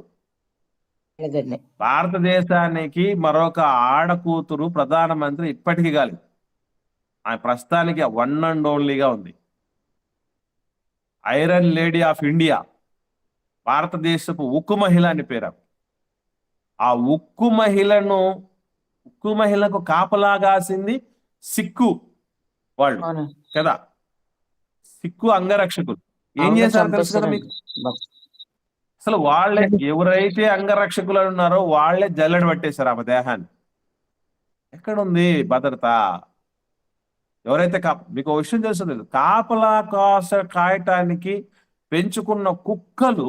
Speaker 1: భారతదేశానికి మరొక ఆడకూతురు ప్రధానమంత్రి ఇప్పటికీ కాలేదు. ఆ ప్రస్తుతానికి వన్ అండ్ ఓన్లీగా ఉంది. ఐరన్ లేడీ ఆఫ్ ఇండియా, భారతదేశపు ఉక్కు మహిళ అని పేరు. ఆ ఉక్కు మహిళకు కాపలాగాసింది సిక్కు వాళ్ళు కదా, సిక్కు అంగరక్షకులు. ఏం చేశారో తెలుసు కదా మీకు? అసలు వాళ్ళే ఎవరైతే అంగరక్షకులు ఉన్నారో వాళ్ళే జల్లెడ పట్టేశారు ఆమె దేహాన్ని. ఎక్కడుంది భద్రత? ఎవరైతే మీకు విషయం తెలుసు, కాపలా కాయటానికి పెంచుకున్న కుక్కలు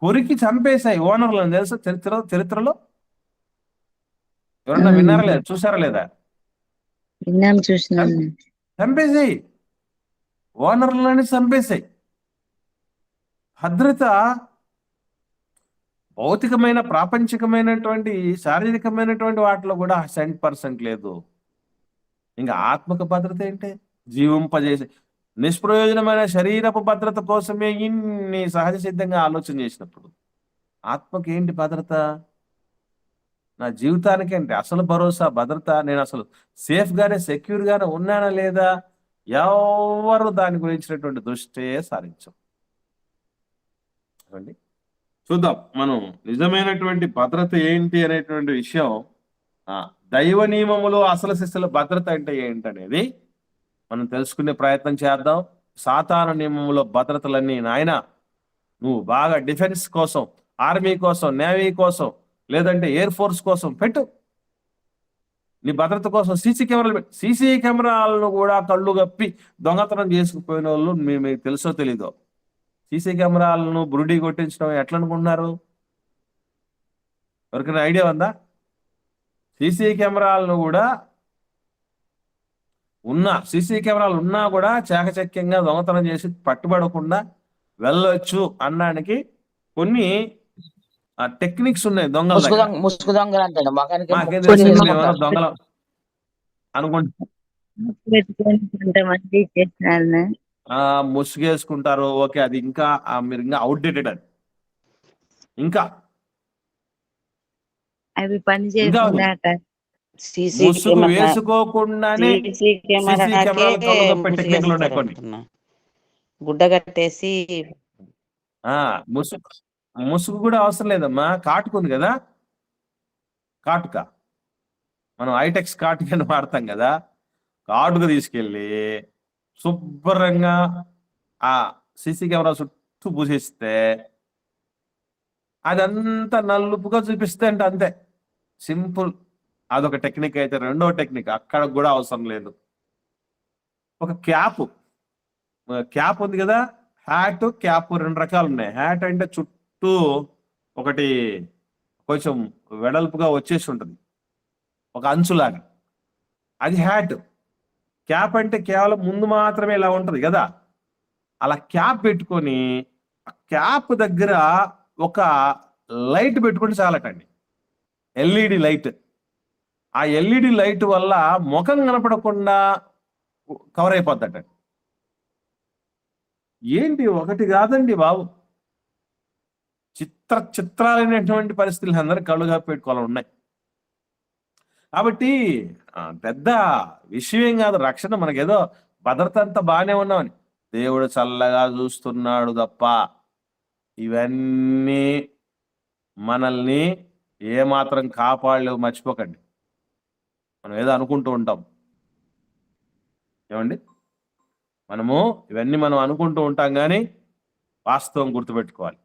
Speaker 1: కొరికి చంపేశాయి ఓనర్లను. తెలుసా చరిత్రలో? ఎవరన్నా విన్నారా లేదా, చూసారా లేదా? చంపేసాయి, ఓనర్లని చంపేశాయి. భద్రత భౌతికమైన, ప్రాపంచికమైనటువంటి, శారీరకమైనటువంటి వాటిలో కూడా 100% లేదు. ఇంకా ఆత్మక భద్రత ఏంటి? జీవింపజేసే నిష్ప్రయోజనమైన శరీరపు భద్రత కోసమే ఇన్ని సహజ సిద్ధంగా ఆలోచన చేసినప్పుడు ఆత్మకి ఏంటి భద్రత? నా జీవితానికి ఏంటి అసలు భరోసా, భద్రత? నేను అసలు సేఫ్ గానే, సెక్యూర్ గానే ఉన్నానా లేదా? ఎవరు దాని గురించినటువంటి దృష్టే సారించాం. చూద్దాం మనం నిజమైనటువంటి భద్రత ఏంటి అనేటువంటి విషయం. దైవ నియమములు అసలు శిస్తుల భద్రత అంటే ఏంటనేది మనం తెలుసుకునే ప్రయత్నం చేద్దాం. సాతాను నియమములో భద్రతలన్నీ నాయన నువ్వు బాగా డిఫెన్స్ కోసం, ఆర్మీ కోసం, నేవీ కోసం, లేదంటే ఎయిర్ ఫోర్స్ కోసం పెట్టు. నీ భద్రత కోసం సీసీ కెమెరాలు పెట్టు. సీసీ కెమెరాలను కూడా కళ్ళు గప్పి దొంగతనం చేసుకుపోయిన వాళ్ళు మీకు తెలుసో తెలీదో. సీసీ కెమెరాలను బురుడి కొట్టించడం ఎట్లా అనుకుంటున్నారు? ఎవరికైనా ఐడియా ఉందా? సీసీ కెమెరాలను కూడా సీసీ కెమెరాలు ఉన్నా కూడా చాకచక్యంగా దొంగతనం చేసి పట్టుబడకుండా వెళ్ళొచ్చు అనడానికి కొన్ని టెక్నిక్స్ ఉన్నాయి. దొంగలు అనుకుంటా
Speaker 3: కొంతమంది చేస్తున్నారు.
Speaker 1: ముసుగేసుకుంటారు. ఓకే, అది ఇంకా మీరు ఇంకా అవుట్డేటెడ్ అని. ఇంకా
Speaker 3: అవి పని
Speaker 1: ఇంకా ఉంది.
Speaker 3: చేయకుండా
Speaker 5: సీసీ
Speaker 1: ముసుగు వేసుకోకుండానే
Speaker 5: సీసీ కెమెరాకే
Speaker 1: కెమెరాలు కళ్ళగొప్పే టెక్నిక్లు ఉన్నాయి కొన్ని.
Speaker 5: ముసుగేస్తారంటున్నా. గుడ్డ కట్టేసి
Speaker 1: ముసుగు ముసుగు కూడా అవసరం లేదమ్మా. కాటుక ఉంది కదా, కాటుక మనం ఐటెక్స్ కాటుక అని వాడతాం కదా, కాటుక తీసుకెళ్ళి శుభ్రంగా ఆ సీసీ కెమెరా చుట్టూ పూసిస్తే అదంతా నలుపుగా చూపిస్తే అంతే. సింపుల్. అదొక టెక్నిక్ అయితే, రెండో టెక్నిక్ అక్కడ కూడా అవసరం లేదు. ఒక క్యాప్ ఉంది కదా, హ్యాట్ క్యాప్ 2 రకాలు ఉన్నాయి. హ్యాట్ అంటే చుట్టూ ఒకటి కొంచెం వెడల్పుగా వచ్చేసి ఉంటుంది, ఒక అంచులాగా, అది హ్యాట్. క్యాప్ అంటే కేవలం ముందు మాత్రమే ఇలా ఉంటది కదా, అలా క్యాప్ పెట్టుకొని ఆ క్యాప్ దగ్గర ఒక లైట్ పెట్టుకుంటే చాలటండి, ఎల్ఈడి లైట్. ఆ ఎల్ఈడి లైట్ వల్ల ముఖం కనపడకుండా కవర్ అయిపోద్దట. ఏంటి ఒకటి కాదండి బాబు, చిత్రాలైనటువంటి పరిస్థితులు అందరూ కళ్ళుగా పెట్టుకోవాలి ఉన్నాయి. కాబట్టి పెద్ద విషయం కాదు రక్షణ. మనకేదో భద్రత అంతా బాగానే ఉన్నామని, దేవుడు చల్లగా చూస్తున్నాడు తప్ప ఇవన్నీ మనల్ని ఏమాత్రం కాపాడలేవు. మర్చిపోకండి. మనం ఏదో అనుకుంటూ ఉంటాం ఏమండి, ఇవన్నీ మనం అనుకుంటూ ఉంటాం కానీ వాస్తవం గుర్తుపెట్టుకోవాలి.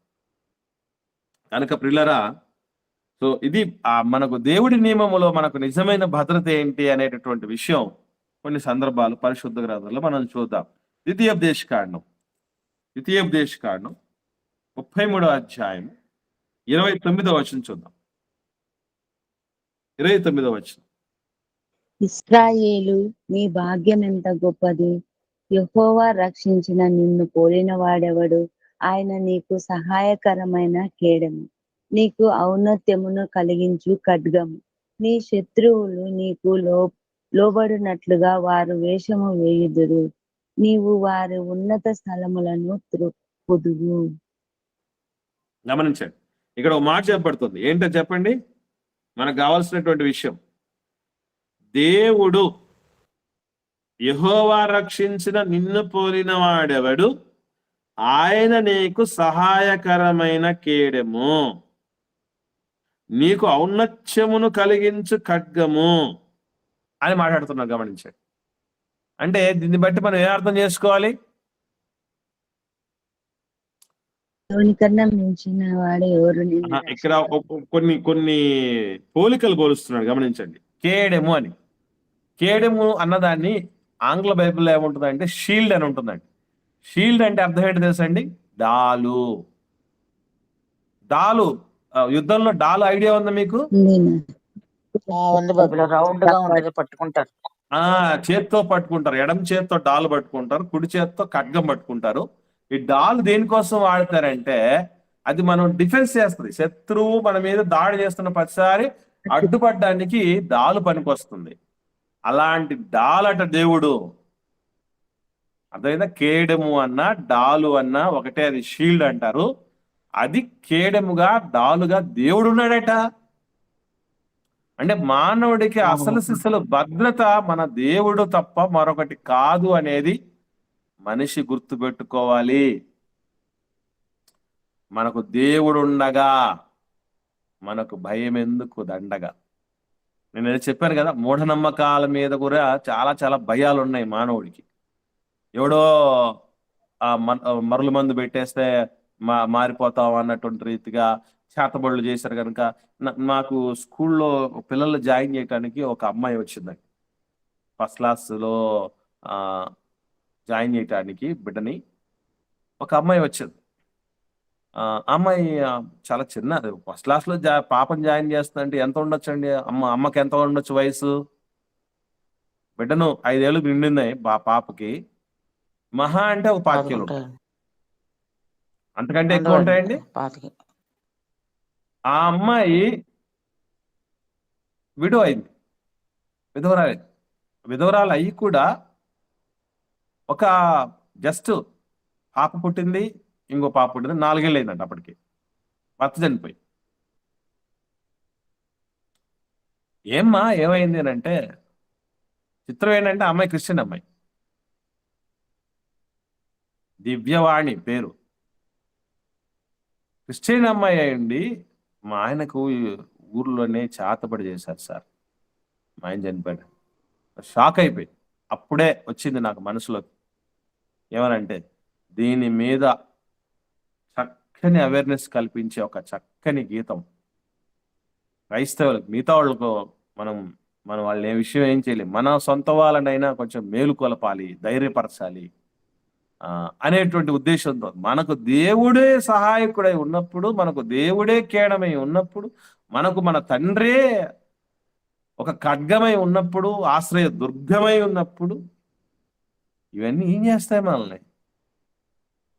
Speaker 1: కనుక ప్రియులారా, సో ఇది మనకు దేవుడి నియమములో మనకు నిజమైన భద్రత ఏంటి అనేటటువంటి విషయం కొన్ని సందర్భాలు పరిశుద్ధ గ్రంథంలో మనం చూద్దాం. ద్వితీయోపదేశకాండం 33వ అధ్యాయం 29వ వచనం చూద్దాం. 29వ వచనం.
Speaker 3: ఇశ్రాయేలు నీ భాగ్యం ఎంత గొప్పది, యెహోవా రక్షించిన నిన్ను పోలిన వాడెవడు, ఆయన నీకు సహాయకరమైన కేడము, నీకు ఔన్నత్యమును కలిగించు ఖడ్గము, నీ శత్రువులు నీకు లోబడినట్లుగా వారు వేషము వేయుదురు, నీవు వారి ఉన్నత స్థలములను త్రొక్కుదువు.
Speaker 1: గమనించండి, ఇక్కడ ఒక మాట చెప్పబడుతుంది. ఏంటో చెప్పండి, మనకు కావాల్సినటువంటి విషయం. దేవుడు యెహోవా రక్షించిన నిన్ను పోలిన వాడెవడు, ఆయన నీకు సహాయకరమైన కేడము, నీకు ఔన్నత్యమును కలిగించు ఖడ్గము అని మాట్లాడుతున్నారు. గమనించండి. అంటే దీన్ని బట్టి మనం ఏం అర్థం చేసుకోవాలి?
Speaker 3: దేవునికన్నా మించిన వాడు ఎవరు?
Speaker 1: ఇక్కడ కొన్ని పోలికలు పోలుస్తున్నాడు. గమనించండి. కేడెము అని, కేడెము అన్నదాన్ని ఆంగ్ల బైబిల్లో ఏముంటుందంటే షీల్డ్ అని ఉంటుందండి. షీల్డ్ అంటే అర్థం ఏంటి తెలుసండి? డాలు. యుద్ధంలో డాలు ఐడియా ఉందా మీకు?
Speaker 2: రౌండ్ గా ఉంటుంది, పట్టుకుంటారు.
Speaker 1: చేత్తో పట్టుకుంటారు. ఎడమ చేత్తో డాలు పట్టుకుంటారు, కుడి చేత్తో ఖడ్గం పట్టుకుంటారు. ఈ డాల్ దేనికోసం వాడతారంటే అది మనం డిఫెన్స్ చేస్తుంది. శత్రువు మన మీద దాడి చేస్తున్న ప్రతిసారి అడ్డుపడడానికి డాలు పనికొస్తుంది. అలాంటి డాలట దేవుడు. అర్థమైందా? కేడెము అన్నా డాలు అన్నా ఒకటే, అది షీల్డ్ అంటారు. అది కేడెముగా డాలుగా దేవుడు ఉన్నాడట. అంటే మానవుడికి అసలు సిసలు భద్రత మన దేవుడు తప్ప మరొకటి కాదు అనేది మనిషి గుర్తుపెట్టుకోవాలి. మనకు దేవుడు ఉండగా మనకు భయం ఎందుకు దండగా. నేను ఏదో చెప్పాను కదా, మూఢనమ్మకాల మీద కూడా చాలా చాలా భయాలు ఉన్నాయి మానవుడికి. ఎవడో మరుల మందు పెట్టేస్తే మారిపోతాం అన్నటువంటి రీతిగా చేతబడులు చేశారు. కనుక మాకు స్కూల్లో పిల్లలు జాయిన్ చేయడానికి ఒక అమ్మాయి వచ్చిందండి. ఫస్ట్ క్లాస్లో జాయిన్ చేయటానికి బిడ్డని ఒక అమ్మాయి వచ్చింది. అమ్మాయి చాలా చిన్న, ఫస్ట్ క్లాస్లో పాపను జాయిన్ చేస్తుందంటే ఎంత ఉండొచ్చు అండి? అమ్మకి ఎంత ఉండొచ్చు వయసు? బిడ్డను 5 ఏళ్ళు నిండినాయి పాపకి. మహా అంటే ఒక 5 ఏళ్ళు ఉంటాయి, అంతకంటే ఎక్కువ ఉంటాయండి. ఆ అమ్మాయి అయింది, విధవరాలు అయ్యి కూడా ఒక జస్ట్ పాప పుట్టింది, ఇంకో పాప పుట్టింది, 4 ఏళ్ళు అయిందంట అప్పటికి, భర్త చనిపోయి. ఏమ్మా ఏమైంది అని అంటే, చిత్రం ఏంటంటే అమ్మాయి క్రిస్టియన్ అమ్మాయి, దివ్యవాణి పేరు. క్రిస్టియన్ అమ్మాయి అయ్యండి మా ఆయనకు ఈ ఊర్లోనే చేతబడి చేశారు సార్, మా ఆయన చనిపోయాడు. షాక్ అయిపోయి అప్పుడే వచ్చింది నాకు మనసులోకి ఏమనంటే, దీని మీద చక్కని అవేర్నెస్ కల్పించే ఒక చక్కని గీతం క్రైస్తవులకు, మిగతా వాళ్ళకు మనం మనం వాళ్ళని ఏ విషయం ఏం చేయలేం, మన సొంత వాళ్ళనైనా కొంచెం మేలు కొలపాలి, ధైర్యపరచాలి అనేటువంటి ఉద్దేశంతో, మనకు దేవుడే సహాయకుడై ఉన్నప్పుడు, మనకు దేవుడే కేడమై ఉన్నప్పుడు, మనకు మన తండ్రే ఒక ఖడ్గమై ఉన్నప్పుడు, ఆశ్రయ దుర్గమై ఉన్నప్పుడు, ఇవన్నీ ఏం చేస్తాయి మనల్ని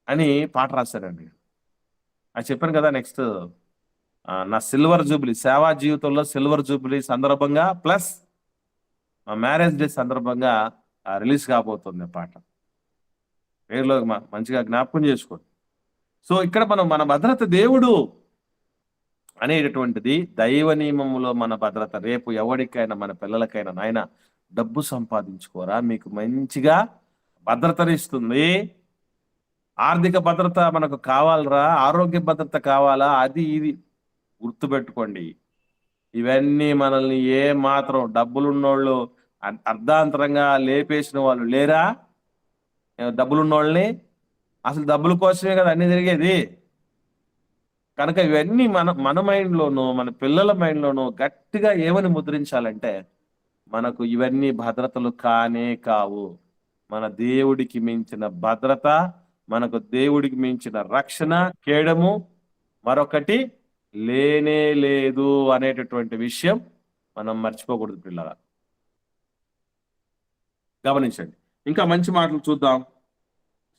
Speaker 1: అని పాట రాశారండి. అది చెప్పాను కదా. నెక్స్ట్ నా సిల్వర్ జూబ్లీ, సేవా జీవితంలో సిల్వర్ జూబ్లీ సందర్భంగా ప్లస్ మా మ్యారేజ్ డే సందర్భంగా రిలీజ్ కాబోతుంది ఆ పాట. పేరులో మంచిగా జ్ఞాపకం చేసుకోండి. సో ఇక్కడ మన భద్రత దేవుడు అనేటటువంటిది దైవ నియమములో మన భద్రత. రేపు ఎవరికైనా మన పిల్లలకైనా, నాయన డబ్బు సంపాదించుకోరా, మీకు మంచిగా భద్రతనిస్తుంది, ఆర్థిక భద్రత మనకు కావాలరా, ఆరోగ్య భద్రత కావాలా, అది ఇది గుర్తుపెట్టుకోండి. ఇవన్నీ మనల్ని ఏ మాత్రం డబ్బులున్నోళ్ళు అర్ధాంతరంగా లేపేసిన వాళ్ళు లేరా? డబ్బులున్నోళ్ళని, అసలు డబ్బుల కోసమే కదా అన్ని జరిగేది. కనుక ఇవన్నీ మన మైండ్లోనూ మన పిల్లల మైండ్లోనూ గట్టిగా ఏమని ముద్రించాలంటే, మనకు ఇవన్నీ భద్రతలు కానే కావు. మన దేవుడికి మించిన భద్రత, మనకు దేవుడికి మించిన రక్షణ, కేడము మరొకటి లేనే లేదు అనేటటువంటి విషయం మనం మర్చిపోకూడదు పిల్లల. గమనించండి. ఇంకా మంచి మాటలు చూద్దాం.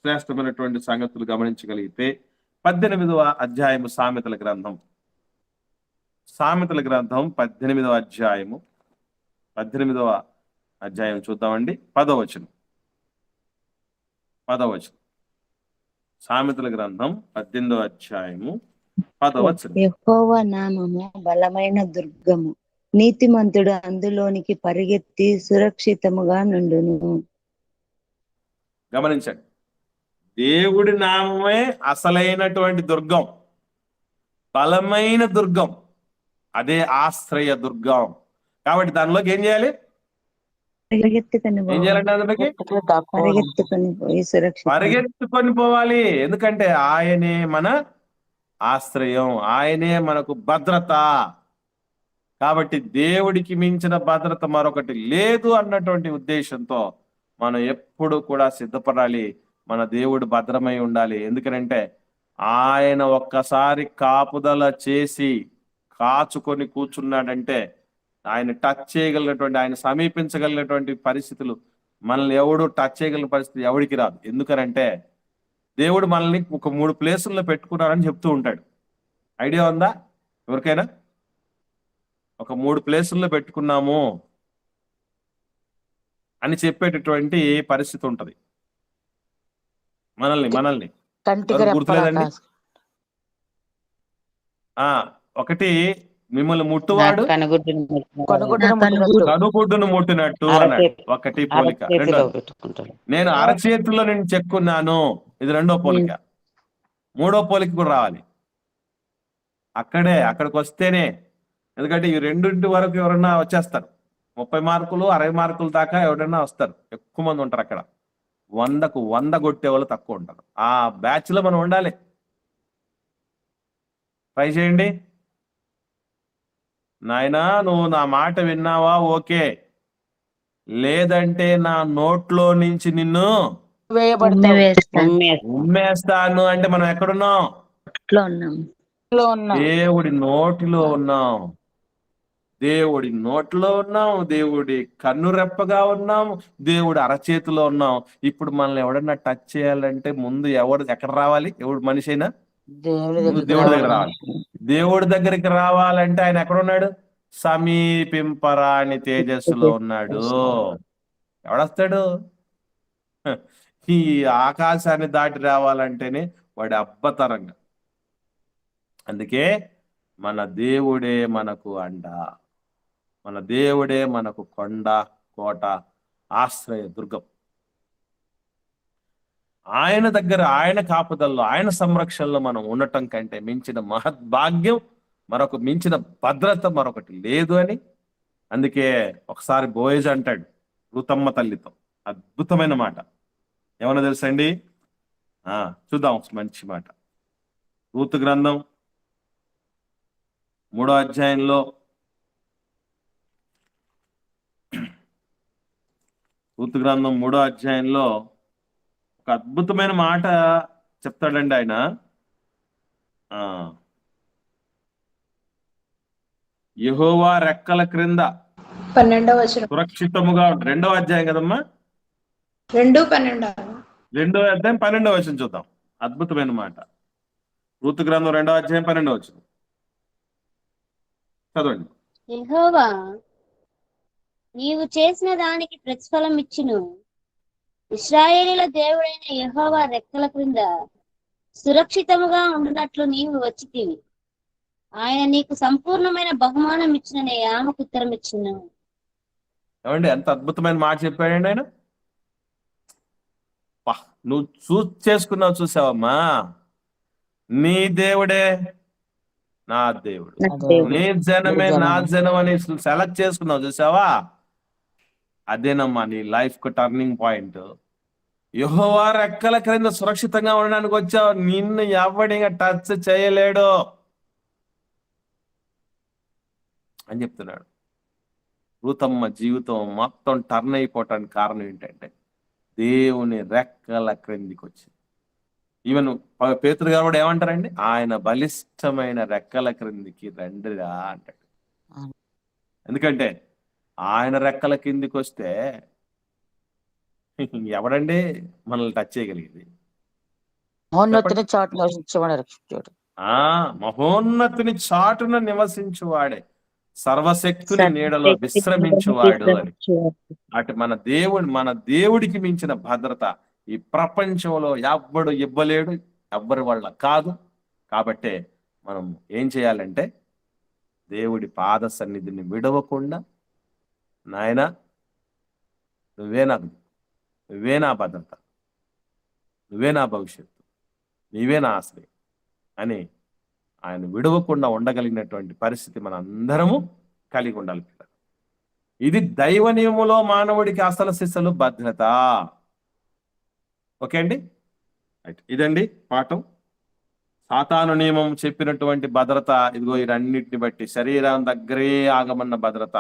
Speaker 1: శ్రేష్టమైనటువంటి సంగతులు గమనించగలిగితే 18వ అధ్యాయము సామెతల గ్రంథం, 18వ అధ్యాయము 18వ అధ్యాయం చూద్దామండి. 10వ వచనం. సామెతల గ్రంథం 18వ అధ్యాయము 10వ వచనం.
Speaker 3: యెహోవా నామము బలమైన దుర్గము, నీతిమంతుడు అందులోనికి పరిగెత్తి సురక్షితముగా నుండును.
Speaker 1: గమనించండి, దేవుడి నామమే అసలైనటువంటి దుర్గం, బలమైన దుర్గం, అదే ఆశ్రయ దుర్గం. కాబట్టి దానిలోకి ఏం చేయాలి? ఏం చేయాలంటే అందులోకి
Speaker 3: పరిగెత్తుకొని పోయి
Speaker 1: పరిగెత్తుకొని పోవాలి. ఎందుకంటే ఆయనే మన ఆశ్రయం, ఆయనే మనకు భద్రత. కాబట్టి దేవుడికి మించిన భద్రత మరొకటి లేదు అన్నటువంటి ఉద్దేశంతో మనం ఎప్పుడు కూడా సిద్ధపడాలి. మన దేవుడు భద్రమై ఉండాలి. ఎందుకనంటే ఆయన ఒక్కసారి కాపుదల చేసి కాచుకొని కూర్చున్నాడంటే, ఆయన టచ్ చేయగలిగినటువంటి, ఆయన సమీపించగలిగినటువంటి పరిస్థితులు మనల్ని ఎవడు టచ్ చేయగలిగిన పరిస్థితి ఎవడికి రాదు. ఎందుకనంటే దేవుడు మనల్ని ఒక 3 ప్లేసుల్లో పెట్టుకున్నారని చెప్తూ ఉంటాడు. ఐడియా ఉందా ఎవరికైనా? ఒక 3 ప్లేసుల్లో పెట్టుకున్నాము అని చెప్పేటటువంటి పరిస్థితి ఉంటది మనల్ని గుర్తులేదండి? ఒకటి మిమ్మల్ని ముట్టువాడు కనుగుడ్డును ముట్టినట్టు అన్నాడు, ఒకటి పోలిక. నేను అరచేతిలో నేను చెక్కున్నాను, ఇది 2వ పోలిక. 3వ పోలిక కూడా రావాలి అక్కడికి వస్తేనే. ఎందుకంటే ఈ 2 వరకు ఎవరన్నా వచ్చేస్తారు. 30 మార్కులు 60 మార్కుల దాకా ఎవరైనా వస్తారు, ఎక్కువ మంది ఉంటారు అక్కడ. 100కు 100 కొట్టే వాళ్ళు తక్కువ ఉంటారు. ఆ బ్యాచ్ లో మనం ఉండాలి. ట్రై చేయండి. నాయనా నువ్వు నా మాట విన్నావా? ఓకే. లేదంటే నా నోట్లో నుంచి నిన్ను ఉమ్మేస్తాను అంటే మనం ఎక్కడున్నాం? దేవుడి నోటిలో ఉన్నాం, దేవుడి నోట్లో ఉన్నాం, దేవుడి కన్నురెప్పగా ఉన్నాం, దేవుడి అరచేతిలో ఉన్నాం. ఇప్పుడు మనల్ని ఎవడన్నా టచ్ చేయాలంటే ముందు ఎక్కడ రావాలి? ఎవడు మనిషి అయినా దేవుడి దగ్గర రావాలి. దేవుడి దగ్గరికి రావాలంటే ఆయన ఎక్కడున్నాడు? సమీపింపరాని తేజస్సులో ఉన్నాడు. ఎవడొస్తాడు? ఈ ఆకాశాన్ని దాటి రావాలంటేనే వాడి అబ్బతరంగా. అందుకే మన దేవుడే మనకు అండ, మన దేవుడే మనకు కొండ, కోట, ఆశ్రయ దుర్గం. ఆయన దగ్గర, ఆయన కాపుదల్లో, ఆయన సంరక్షణలో మనం ఉండటం కంటే మించిన మహద్భాగ్యం, మరొక మించిన భద్రత మరొకటి లేదు అని. అందుకే ఒకసారి బోయజ్ అంటాడు రూతమ్మ తల్లితో, అద్భుతమైన మాట. ఏమన్నా తెలుసండి? చూద్దాం మంచి మాట. రూతు గ్రంథం 3వ అధ్యాయంలో రూతు గ్రంథం 3వ అధ్యాయంలో ఒక అద్భుతమైన మాట చెప్తాడండి ఆయన. యెహోవా రెక్కల క్రింద
Speaker 8: 12వ వచనం,
Speaker 1: సురక్షితముగా. 2వ అధ్యాయం కదమ్మా,
Speaker 8: 2:12.
Speaker 1: 2వ అధ్యాయం 12వ వచనం చూద్దాం. అద్భుతమైన మాట. రూతు గ్రంథం 2వ అధ్యాయం 12వ వచనం చదవండి.
Speaker 6: యెహోవా నీవు చేసిన దానికి ప్రతిఫలం ఇచ్చును. ఇశ్రాయేలీల దేవుడైన యెహోవా రెక్కల క్రింద సురక్షితముగా ఉండునట్లు నీవు వచ్చితివి. ఆయన నీకు సంపూర్ణమైన బహుమానం ఇచ్చిననే ఆమెకు ఉత్తరం ఇచ్చును.
Speaker 1: ఏమండి ఎంత అద్భుతమైన మాట చెప్పాడండి ఆయన. నువ్వు చేసుకున్నావు, చూసావమ్మా. నీ దేవుడే నా దేవుడు, నీ జనమే నా జనం అని సెలెక్ట్ చేసుకున్నావు, చూసావా? అదేనమ్మా నీ లైఫ్ కు టర్నింగ్ పాయింట్. యెహోవా రెక్కల క్రింద సురక్షితంగా ఉండడానికి వచ్చావు. నిన్ను ఎవడిగా టచ్ చేయలేడు అని చెప్తున్నాడు. రూతమ్మ జీవితం మొత్తం టర్న్ అయిపోవటానికి కారణం ఏంటంటే దేవుని రెక్కల క్రిందికి వచ్చింది. ఈవెన్ పేతురు గారు కూడా ఏమంటారండి? ఆయన బలిష్టమైన రెక్కల క్రిందికి రండిరా అంటాడు. ఎందుకంటే ఆయన రెక్కల కిందికి వస్తే ఎవడండి మనల్ని టచ్ చేయగలిగింది?
Speaker 2: మహోన్నతుని చాటు నివసించేవాడు రక్షించాడు.
Speaker 1: మహోన్నతుని చాటున నివసించువాడే, సర్వశక్తుని నీడలో విశ్రమించువాడు అని. అటు మన దేవుడికి మించిన భద్రత ఈ ప్రపంచంలో ఎవ్వడు ఇవ్వలేడు, ఎవ్వరి వల్ల కాదు. కాబట్టే మనం ఏం చేయాలంటే దేవుడి పాద సన్నిధిని విడవకుండా, నాయన నువ్వే నా భద్రత, నువ్వే నా భవిష్యత్తు, నీవే నా ఆశ్రయం అని ఆయన విడవకుండా ఉండగలిగినటువంటి పరిస్థితి మన అందరము కలిగి ఉండాలి. ఇది దైవ నియములో మానవుడికి అసలు సిసలు భద్రత. ఓకే అండి, రైట్. ఇదండి పాఠం. సాతాను నియమం చెప్పినటువంటి భద్రత ఇదిగో ఇవన్నిటిని బట్టి శరీరం దగ్గరే ఆగమన్న భద్రత.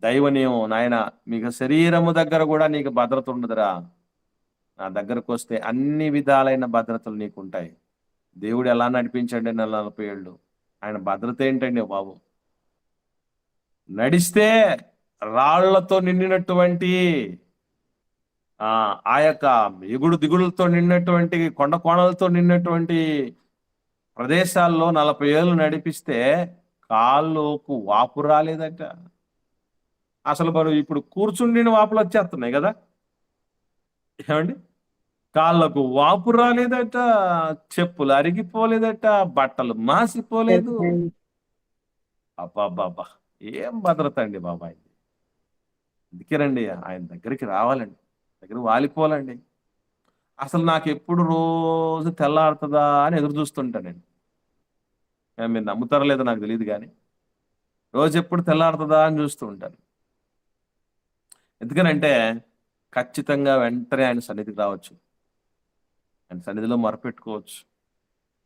Speaker 1: దైవ నియమం, నాయన మీకు శరీరము దగ్గర కూడా నీకు భద్రత ఉండదురా, నా దగ్గరకు వస్తే అన్ని విధాలైన భద్రతలు నీకు ఉంటాయి. దేవుడు ఎలా నడిపించండి 40 ఏళ్ళు? ఆయన భద్రత ఏంటండి బాబు? నడిస్తే రాళ్లతో నిండినటువంటి ఆ యొక్క ఎగుడు దిగుడులతో నిండినటువంటి కొండ కోణలతో నిండినటువంటి ప్రదేశాల్లో 40 ఏళ్ళు నడిపిస్తే కాళ్ళకు వాపు రాలేదట. అసలు మనం ఇప్పుడు కూర్చుండిన వాపులు వచ్చేస్తున్నాయి కదా, ఏమండి? కాళ్ళకు వాపు రాలేదట, చెప్పులు అరిగిపోలేదట, బట్టలు మాసిపోలేదు. అబ్బాబ్బా, ఏం భద్రత అండి బాబాయ్! అందుకేనండి ఆయన దగ్గరికి రావాలండి, దగ్గర వాలిపోవాలండి. అసలు నాకు ఎప్పుడు రోజు తెల్లారుతుందా అని ఎదురు చూస్తుంటానండి. మీరు నమ్ముతారో లేదో నాకు తెలియదు, కానీ రోజు ఎప్పుడు తెల్లారుతుందా అని చూస్తూ ఉంటాను. ఎందుకనంటే ఖచ్చితంగా వెంటనే ఆయన సన్నిధికి రావచ్చు, ఆయన సన్నిధిలో మొరపెట్టుకోవచ్చు.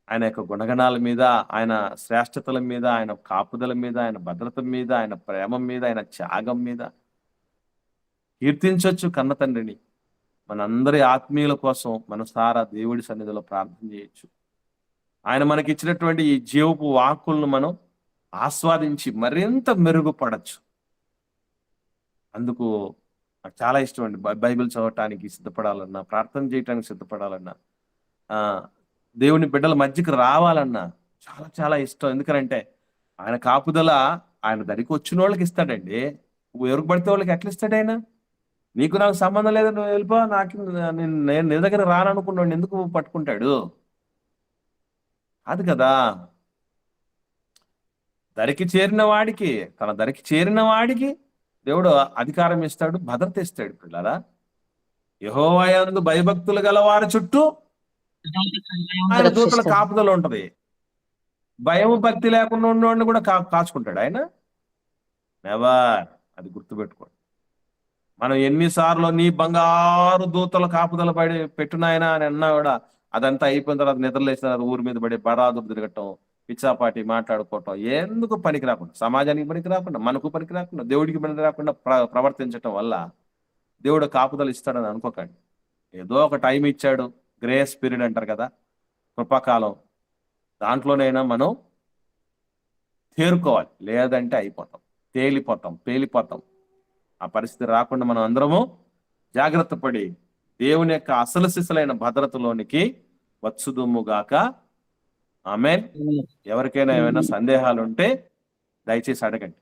Speaker 1: ఆయన యొక్క గుణగణాల మీద, ఆయన శ్రేష్టతల మీద, ఆయన కాపుదల మీద, ఆయన భద్రత మీద, ఆయన ప్రేమ మీద, ఆయన త్యాగం మీద కీర్తించవచ్చు కన్న తండ్రిని. మనందరి ఆత్మీయుల కోసం మనసారా దేవుడి సన్నిధిలో ప్రార్థన చేయొచ్చు. ఆయన మనకి ఇచ్చినటువంటి ఈ జీవపు వాక్కులను మనం ఆస్వాదించి మరింత మెరుగుపడచ్చు. అందుకు నాకు చాలా ఇష్టం అండి బైబిల్ చదవటానికి సిద్ధపడాలన్నా, ప్రార్థన చేయటానికి సిద్ధపడాలన్నా, దేవుని బిడ్డల మధ్యకి రావాలన్నా చాలా చాలా ఇష్టం. ఎందుకంటే ఆయన కాపుదల ఆయన దరికి వచ్చిన వాళ్ళకి ఇస్తాడండి. ఎవరికి పడితే వాళ్ళకి ఎట్లా ఇస్తాడు ఆయన? నీకు నాకు సంబంధం లేదు, నువ్వు వెళ్ళిపో, నేను నీ దగ్గర రాననుకున్నాడు ఎందుకు పట్టుకుంటాడు? అది కదా. దరికి చేరిన వాడికి, తన దరికి చేరిన వాడికి దేవుడు అధికారం ఇస్తాడు, భద్రత ఇస్తాడు. పిల్లరా, యెహోవా యందు భయభక్తులు గల వారి చుట్టూ ఆయన దూతల కాపుదల ఉంటది. భయం భక్తి లేకుండా ఉన్నవాడిని కూడా కాచుకుంటాడు ఆయన. నెవర్. అది గుర్తుపెట్టుకోండి. మనం ఎన్నిసార్లు నీ బంగారు దూతల కాపుదల పడి పెట్టునాయన అని అన్నా కూడా అదంతా అయిపోయిన తర్వాత నిద్రలేసిన తర్వాత ఊరి మీద పడి బడాదులు తిరగటం, పిచ్చాపాటి మాట్లాడుకోవటం, ఎందుకు పనికి రాకుండా, సమాజానికి పనికి రాకుండా, మనకు పనికి రాకుండా, దేవుడికి పనికి రాకుండా ప్రవర్తించటం వల్ల దేవుడు కాపుదలు ఇస్తాడని అనుకోకండి. ఏదో ఒక టైం ఇచ్చాడు, గ్రేస్ పీరియడ్ అంటారు కదా, కృపాకాలం, దాంట్లోనైనా మనం తేరుకోవాలి. లేదంటే అయిపోతాం, పేలిపోతాం. ఆ పరిస్థితి రాకుండా మనం అందరము జాగ్రత్త పడి దేవుని యొక్క అసలు సిసలైన భద్రతలోనికి వచ్చుదుముగాక. ఆమేన్. ఎవరికైనా ఏమైనా సందేహాలు ఉంటే దయచేసి అడగండి.